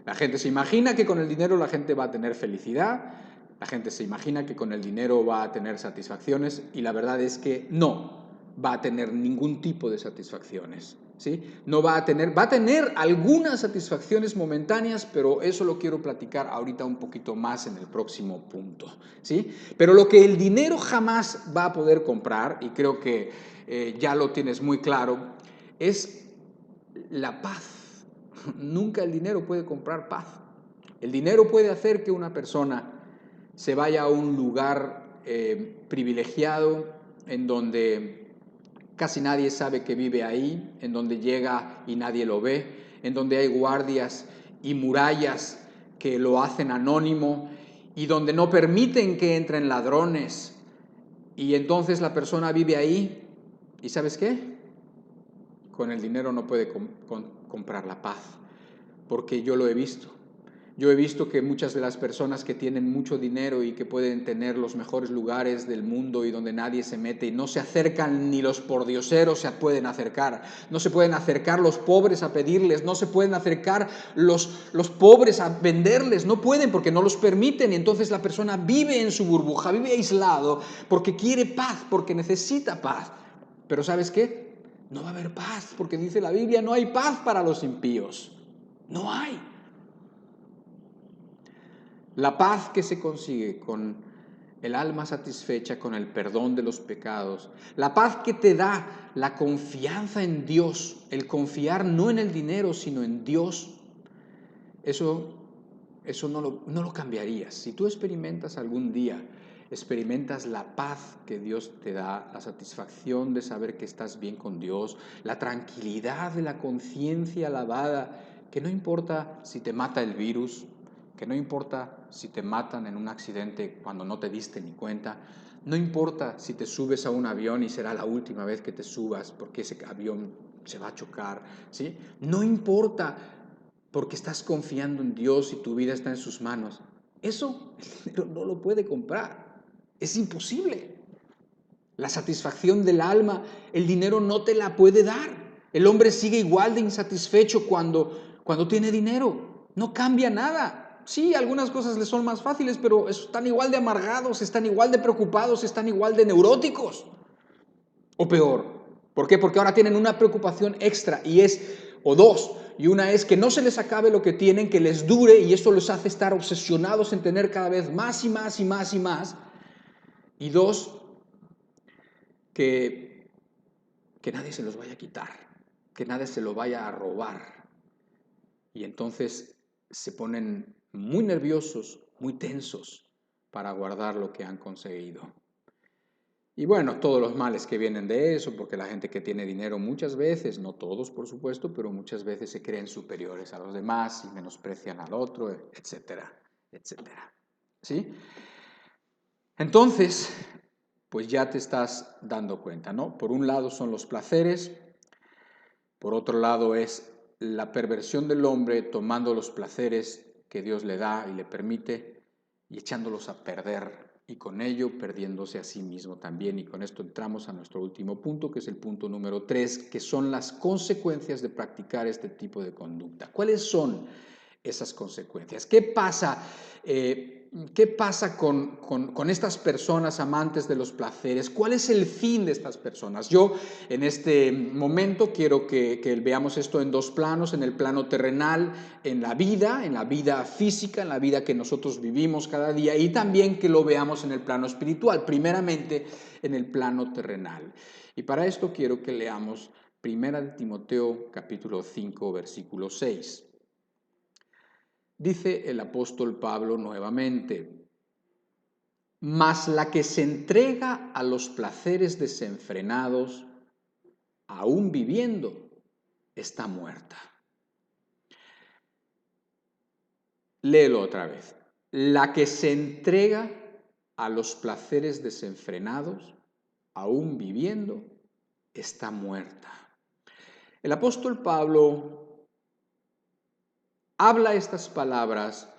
La gente se imagina que con el dinero la gente va a tener felicidad, la gente se imagina que con el dinero va a tener satisfacciones y la verdad es que no va a tener ningún tipo de satisfacciones, ¿sí? No va a tener algunas satisfacciones momentáneas, pero eso lo quiero platicar ahorita un poquito más en el próximo punto, ¿sí? Pero lo que el dinero jamás va a poder comprar, y creo que ya lo tienes muy claro, es la paz. Nunca el dinero puede comprar paz. El dinero puede hacer que una persona se vaya a un lugar privilegiado en donde casi nadie sabe que vive ahí, en donde llega y nadie lo ve, en donde hay guardias y murallas que lo hacen anónimo y donde no permiten que entren ladrones. Y entonces la persona vive ahí y ¿sabes qué? Con el dinero no puede comprar la paz, porque yo lo he visto. Yo he visto que muchas de las personas que tienen mucho dinero y que pueden tener los mejores lugares del mundo y donde nadie se mete y no se acercan ni los pordioseros se pueden acercar, no se pueden acercar los pobres a pedirles, no se pueden acercar los pobres a venderles, no pueden porque no los permiten y entonces la persona vive en su burbuja, vive aislado porque quiere paz, porque necesita paz. Pero ¿sabes qué? No va a haber paz, porque dice la Biblia, no hay paz para los impíos. No hay. La paz que se consigue con el alma satisfecha, con el perdón de los pecados. La paz que te da la confianza en Dios, el confiar no en el dinero, sino en Dios. Eso no lo cambiarías. Si tú experimentas algún día, experimentas la paz que Dios te da, la satisfacción de saber que estás bien con Dios, la tranquilidad de la conciencia lavada, que no importa si te mata el virus, que no importa si te matan en un accidente cuando no te diste ni cuenta, no importa si te subes a un avión y será la última vez que te subas porque ese avión se va a chocar, ¿sí? No importa porque estás confiando en Dios y tu vida está en sus manos. Eso el dinero no lo puede comprar. Es imposible. La satisfacción del alma, el dinero no te la puede dar. El hombre sigue igual de insatisfecho cuando tiene dinero. No cambia nada. Sí, algunas cosas le son más fáciles, pero están igual de amargados, están igual de preocupados, están igual de neuróticos. O peor. ¿Por qué? Porque ahora tienen una preocupación extra o dos. Y una es que no se les acabe lo que tienen, que les dure y eso les hace estar obsesionados en tener cada vez más y más y más y más. Y dos, que nadie se los vaya a quitar, que nadie se lo vaya a robar. Y entonces se ponen muy nerviosos, muy tensos para guardar lo que han conseguido. Y bueno, todos los males que vienen de eso, porque la gente que tiene dinero muchas veces, no todos por supuesto, pero muchas veces se creen superiores a los demás y menosprecian al otro, etcétera, etcétera. ¿Sí? Entonces, pues ya te estás dando cuenta, ¿no? Por un lado son los placeres, por otro lado es la perversión del hombre tomando los placeres que Dios le da y le permite y echándolos a perder y con ello perdiéndose a sí mismo también. Y con esto entramos a nuestro último punto, que es el punto número 3, que son las consecuencias de practicar este tipo de conducta. ¿Cuáles son esas consecuencias? ¿Qué pasa? ¿Qué pasa con estas personas amantes de los placeres? ¿Cuál es el fin de estas personas? Yo en este momento quiero que veamos esto en dos planos, en el plano terrenal, en la vida física, en la vida que nosotros vivimos cada día y también que lo veamos en el plano espiritual, primeramente en el plano terrenal. Y para esto quiero que leamos 1 Timoteo capítulo 5, versículo 6. Dice el apóstol Pablo nuevamente: mas la que se entrega a los placeres desenfrenados aún viviendo, está muerta. Léelo otra vez. La que se entrega a los placeres desenfrenados, aún viviendo, está muerta. El apóstol Pablo habla estas palabras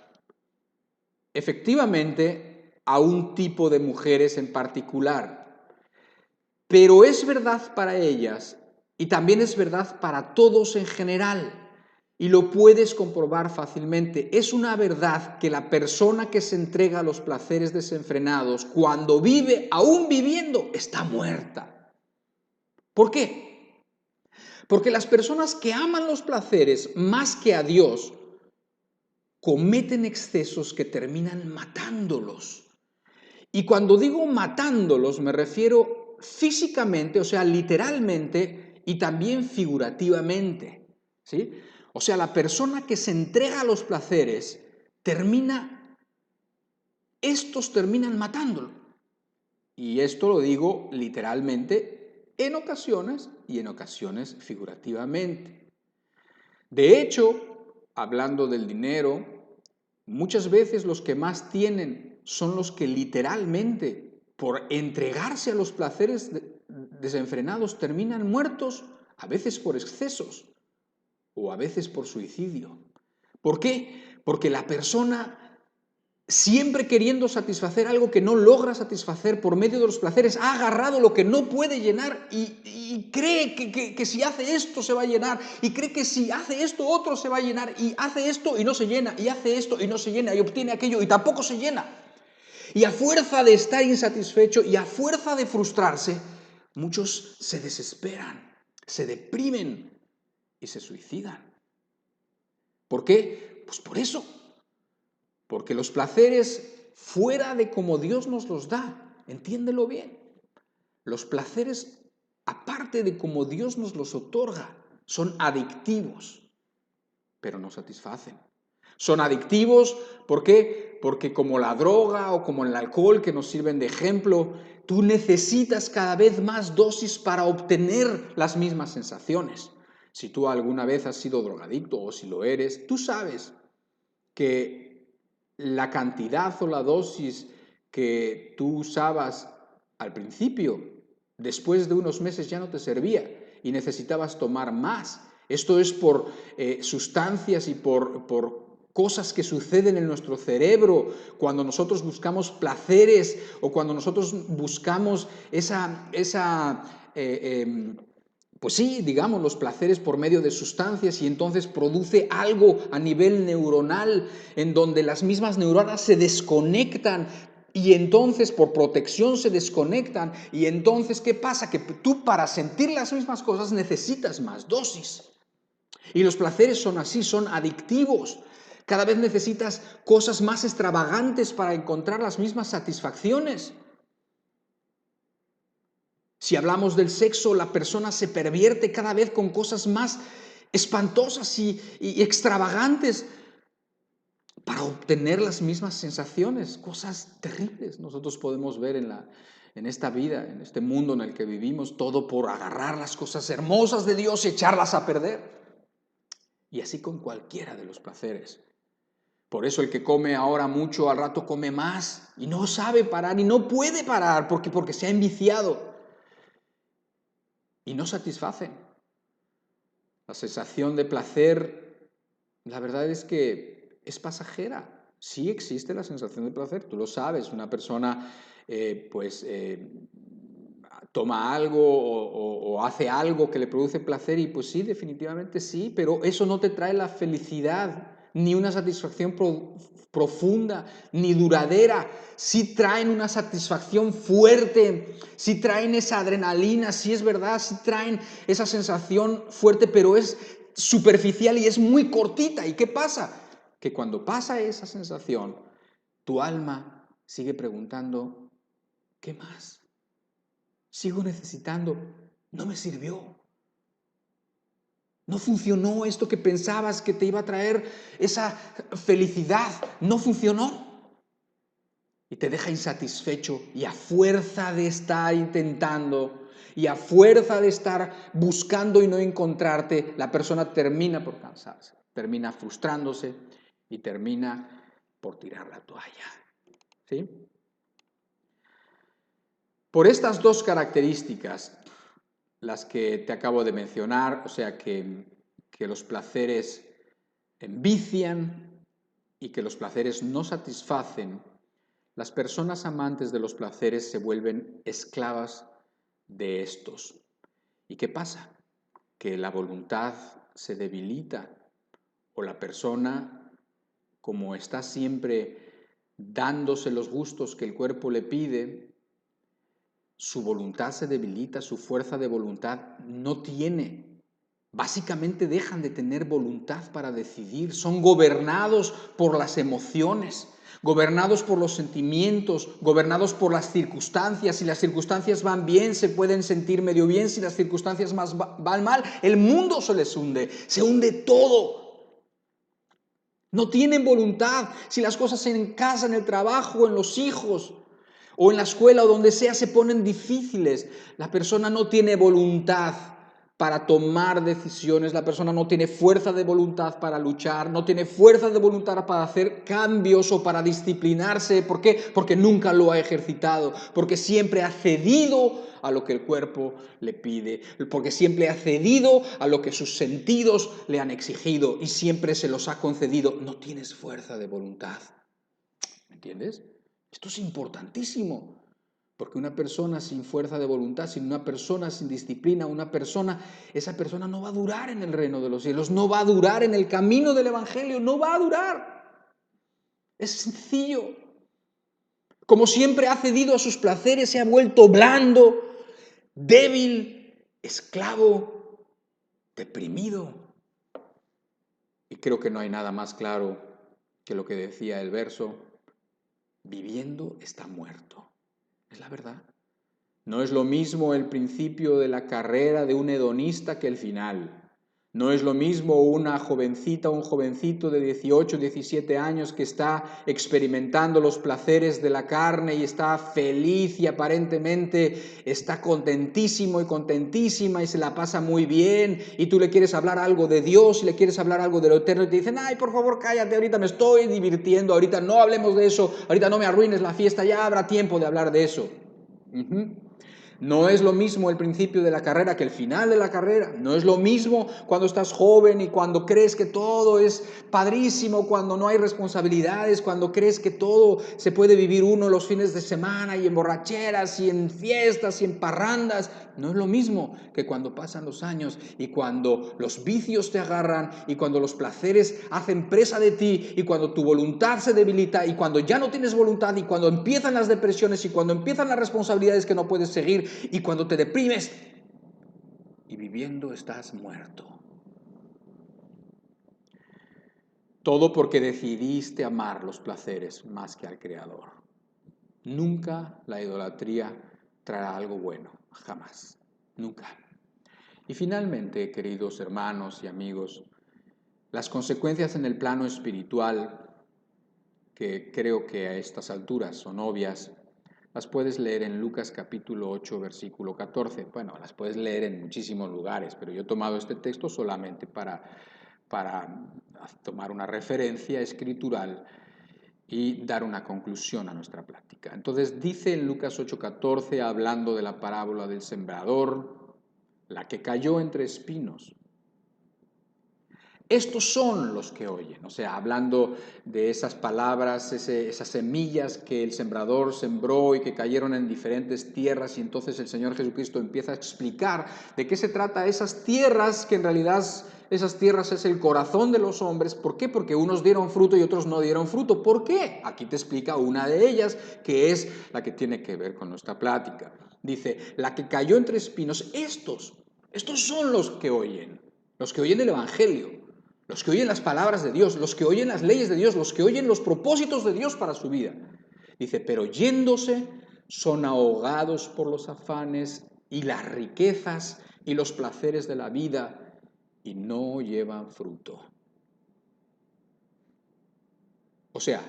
efectivamente a un tipo de mujeres en particular, pero es verdad para ellas y también es verdad para todos en general. Y lo puedes comprobar fácilmente. Es una verdad que la persona que se entrega a los placeres desenfrenados, cuando vive, aún viviendo, está muerta. ¿Por qué? Porque las personas que aman los placeres más que a Dios, cometen excesos que terminan matándolos. Y cuando digo matándolos, me refiero físicamente, o sea, literalmente, y también figurativamente, ¿sí? O sea, la persona que se entrega a los placeres estos terminan matándolo. Y esto lo digo literalmente en ocasiones y en ocasiones figurativamente. De hecho, hablando del dinero, muchas veces los que más tienen son los que literalmente, por entregarse a los placeres desenfrenados, terminan muertos, a veces por excesos o a veces por suicidio. ¿Por qué? Porque la persona, siempre queriendo satisfacer algo que no logra satisfacer por medio de los placeres, ha agarrado lo que no puede llenar y cree que si hace esto se va a llenar, y cree que si hace esto otro se va a llenar, y hace esto y no se llena, y hace esto y no se llena, y obtiene aquello y tampoco se llena. Y a fuerza de estar insatisfecho y a fuerza de frustrarse, muchos se desesperan, se deprimen y se suicidan. ¿Por qué? Pues por eso. Porque los placeres fuera de como Dios nos los da, entiéndelo bien, los placeres aparte de como Dios nos los otorga, son adictivos, pero no satisfacen. Son adictivos, ¿por qué? Porque como la droga o como el alcohol que nos sirven de ejemplo, tú necesitas cada vez más dosis para obtener las mismas sensaciones. Si tú alguna vez has sido drogadicto o si lo eres, tú sabes que la cantidad o la dosis que tú usabas al principio, después de unos meses ya no te servía y necesitabas tomar más. Esto es por sustancias y por cosas que suceden en nuestro cerebro cuando nosotros buscamos placeres o cuando nosotros buscamos pues sí, digamos, los placeres por medio de sustancias, y entonces produce algo a nivel neuronal en donde las mismas neuronas se desconectan y entonces por protección se desconectan, y entonces ¿qué pasa? Que tú para sentir las mismas cosas necesitas más dosis. Y los placeres son así, son adictivos. Cada vez necesitas cosas más extravagantes para encontrar las mismas satisfacciones. Si hablamos del sexo, la persona se pervierte cada vez con cosas más espantosas y extravagantes para obtener las mismas sensaciones, cosas terribles. Nosotros podemos ver en esta vida, en este mundo en el que vivimos, todo por agarrar las cosas hermosas de Dios y echarlas a perder. Y así con cualquiera de los placeres. Por eso el que come ahora mucho, al rato come más y no sabe parar y no puede parar porque se ha enviciado. Y no satisfacen. La sensación de placer, la verdad es que es pasajera. Sí existe la sensación de placer, tú lo sabes. Una persona toma algo o hace algo que le produce placer y pues sí, definitivamente sí, pero eso no te trae la felicidad ni una satisfacción profunda ni duradera. Sí traen una satisfacción fuerte, sí traen esa adrenalina, sí es verdad, sí traen esa sensación fuerte, pero es superficial y es muy cortita. ¿Y qué pasa? Que cuando pasa esa sensación, tu alma sigue preguntando, ¿qué más? Sigo necesitando, no me sirvió. No funcionó esto que pensabas que te iba a traer esa felicidad, no funcionó. Y te deja insatisfecho y a fuerza de estar intentando Y a fuerza de estar buscando y no encontrarte, la persona termina por cansarse, termina frustrándose y termina por tirar la toalla. ¿Sí? Por estas dos características, las que te acabo de mencionar, o sea, que los placeres envician y que los placeres no satisfacen, las personas amantes de los placeres se vuelven esclavas de estos. ¿Y qué pasa? Que la voluntad se debilita o la persona, como está siempre dándose los gustos que el cuerpo le pide, su voluntad se debilita, su fuerza de voluntad no tiene. Básicamente dejan de tener voluntad para decidir, son gobernados por las emociones, gobernados por los sentimientos, gobernados por las circunstancias. Si las circunstancias van bien, se pueden sentir medio bien, si las circunstancias van mal, el mundo se hunde todo. No tienen voluntad. Si las cosas en casa, en el trabajo, en los hijos, o en la escuela o donde sea se ponen difíciles, la persona no tiene voluntad para tomar decisiones, la persona no tiene fuerza de voluntad para luchar, no tiene fuerza de voluntad para hacer cambios o para disciplinarse. ¿Por qué? Porque nunca lo ha ejercitado, porque siempre ha cedido a lo que el cuerpo le pide, porque siempre ha cedido a lo que sus sentidos le han exigido y siempre se los ha concedido. No tienes fuerza de voluntad. ¿Me entiendes? Esto es importantísimo, porque una persona sin fuerza de voluntad, sin una persona sin disciplina, esa persona no va a durar en el reino de los cielos, no va a durar en el camino del Evangelio, no va a durar. Es sencillo. Como siempre ha cedido a sus placeres, se ha vuelto blando, débil, esclavo, deprimido. Y creo que no hay nada más claro que lo que decía el verso: viviendo está muerto. Es la verdad. No es lo mismo el principio de la carrera de un hedonista que el final. No es lo mismo una jovencita o un jovencito de 18, 17 años que está experimentando los placeres de la carne y está feliz y aparentemente está contentísimo y contentísima y se la pasa muy bien, y tú le quieres hablar algo de Dios y le quieres hablar algo de lo eterno y te dicen: ay, por favor, cállate, ahorita me estoy divirtiendo, ahorita no hablemos de eso, ahorita no me arruines la fiesta, ya habrá tiempo de hablar de eso. No es lo mismo el principio de la carrera que el final de la carrera. No es lo mismo cuando estás joven y cuando crees que todo es padrísimo, cuando no hay responsabilidades, cuando crees que todo se puede vivir uno los fines de semana y en borracheras y en fiestas y en parrandas. No es lo mismo que cuando pasan los años y cuando los vicios te agarran y cuando los placeres hacen presa de ti y cuando tu voluntad se debilita y cuando ya no tienes voluntad y cuando empiezan las depresiones y cuando empiezan las responsabilidades que no puedes seguir y cuando te deprimes y viviendo estás muerto. Todo porque decidiste amar los placeres más que al Creador. Nunca la idolatría traerá algo bueno, jamás, nunca. Y finalmente, queridos hermanos y amigos, las consecuencias en el plano espiritual, que creo que a estas alturas son obvias, las puedes leer en Lucas capítulo 8, versículo 14. Bueno, las puedes leer en muchísimos lugares, pero yo he tomado este texto solamente para tomar una referencia escritural y dar una conclusión a nuestra plática. Entonces dice en Lucas 8:14, hablando de la parábola del sembrador, la que cayó entre espinos. Estos son los que oyen, o sea, hablando de esas palabras, esas semillas que el sembrador sembró y que cayeron en diferentes tierras, y entonces el Señor Jesucristo empieza a explicar de qué se trata esas tierras, que en realidad esas tierras es el corazón de los hombres. ¿Por qué? Porque unos dieron fruto y otros no dieron fruto. ¿Por qué? Aquí te explica una de ellas, que es la que tiene que ver con nuestra plática. Dice, la que cayó entre espinos, estos son los que oyen el Evangelio. Los que oyen las palabras de Dios, los que oyen las leyes de Dios, los que oyen los propósitos de Dios para su vida. Dice, pero yéndose son ahogados por los afanes y las riquezas y los placeres de la vida y no llevan fruto. O sea,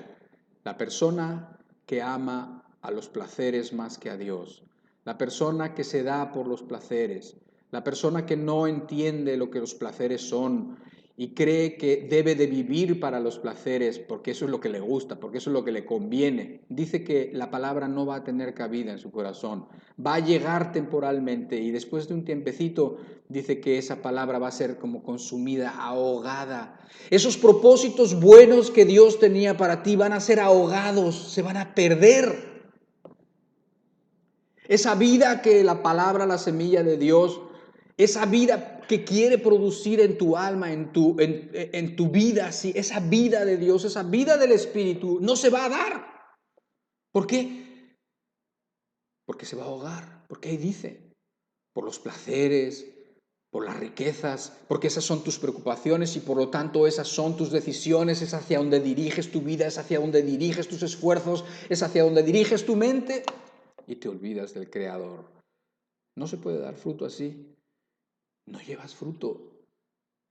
la persona que ama a los placeres más que a Dios, la persona que se da por los placeres, la persona que no entiende lo que los placeres son y cree que debe de vivir para los placeres porque eso es lo que le gusta, porque eso es lo que le conviene, dice que la palabra no va a tener cabida en su corazón, va a llegar temporalmente y después de un tiempecito dice que esa palabra va a ser como consumida, ahogada. Esos propósitos buenos que Dios tenía para ti van a ser ahogados, se van a perder. Esa vida que la palabra, la semilla de Dios, esa vida que quiere producir en tu alma, en tu vida, ¿sí? Esa vida de Dios, esa vida del Espíritu, no se va a dar. ¿Por qué? Porque se va a ahogar. Porque ahí dice, por los placeres, por las riquezas, porque esas son tus preocupaciones y por lo tanto esas son tus decisiones, es hacia donde diriges tu vida, es hacia donde diriges tus esfuerzos, es hacia donde diriges tu mente y te olvidas del Creador. No se puede dar fruto así. No llevas fruto.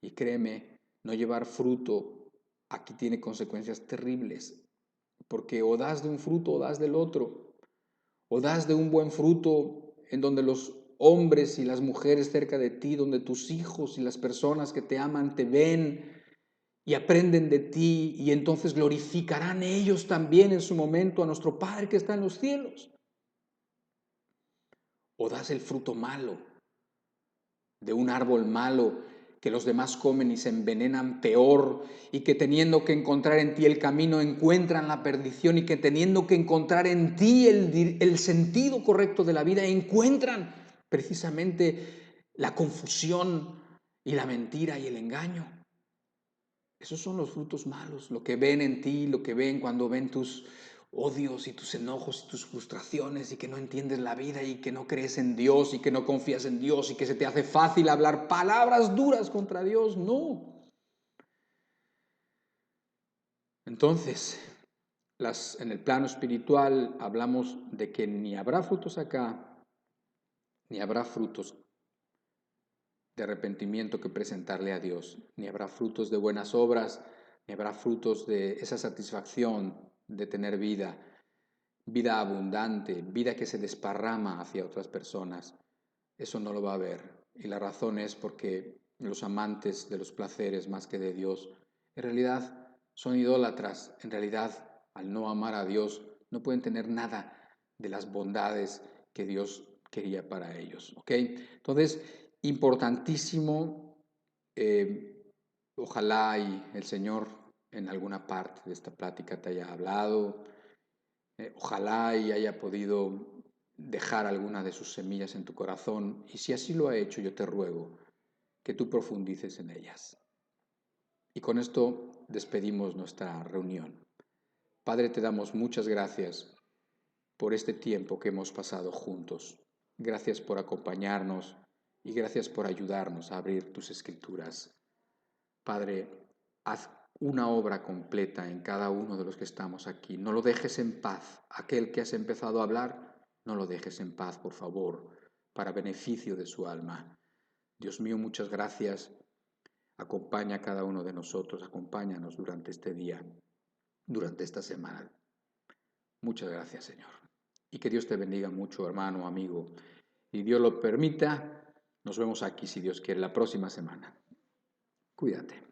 Y créeme, no llevar fruto aquí tiene consecuencias terribles. Porque o das de un fruto o das del otro. O das de un buen fruto en donde los hombres y las mujeres cerca de ti, donde tus hijos y las personas que te aman te ven y aprenden de ti y entonces glorificarán ellos también en su momento a nuestro Padre que está en los cielos. O das el fruto malo de un árbol malo que los demás comen y se envenenan peor, y que teniendo que encontrar en ti el camino encuentran la perdición, y que teniendo que encontrar en ti el sentido correcto de la vida encuentran precisamente la confusión y la mentira y el engaño. Esos son los frutos malos, lo que ven en ti, lo que ven cuando ven tus odios y tus enojos y tus frustraciones y que no entiendes la vida y que no crees en Dios y que no confías en Dios y que se te hace fácil hablar palabras duras contra Dios. No. Entonces, en el plano espiritual hablamos de que ni habrá frutos acá, ni habrá frutos de arrepentimiento que presentarle a Dios, ni habrá frutos de buenas obras, ni habrá frutos de esa satisfacción de tener vida, vida abundante, vida que se desparrama hacia otras personas. Eso no lo va a haber. Y la razón es porque los amantes de los placeres más que de Dios, en realidad son idólatras. En realidad, al no amar a Dios, no pueden tener nada de las bondades que Dios quería para ellos. ¿Ok? Entonces, importantísimo, ojalá y el Señor en alguna parte de esta plática te haya hablado, ojalá y haya podido dejar alguna de sus semillas en tu corazón, y si así lo ha hecho, yo te ruego que tú profundices en ellas. Y con esto despedimos nuestra reunión. Padre, te damos muchas gracias por este tiempo que hemos pasado juntos. Gracias por acompañarnos y gracias por ayudarnos a abrir tus escrituras. Padre, haz una obra completa en cada uno de los que estamos aquí. No lo dejes en paz. Aquel que has empezado a hablar, no lo dejes en paz, por favor, para beneficio de su alma. Dios mío, muchas gracias. Acompaña a cada uno de nosotros, acompáñanos durante este día, durante esta semana. Muchas gracias, Señor. Y que Dios te bendiga mucho, hermano, amigo. Y Dios lo permita, nos vemos aquí, si Dios quiere, la próxima semana. Cuídate.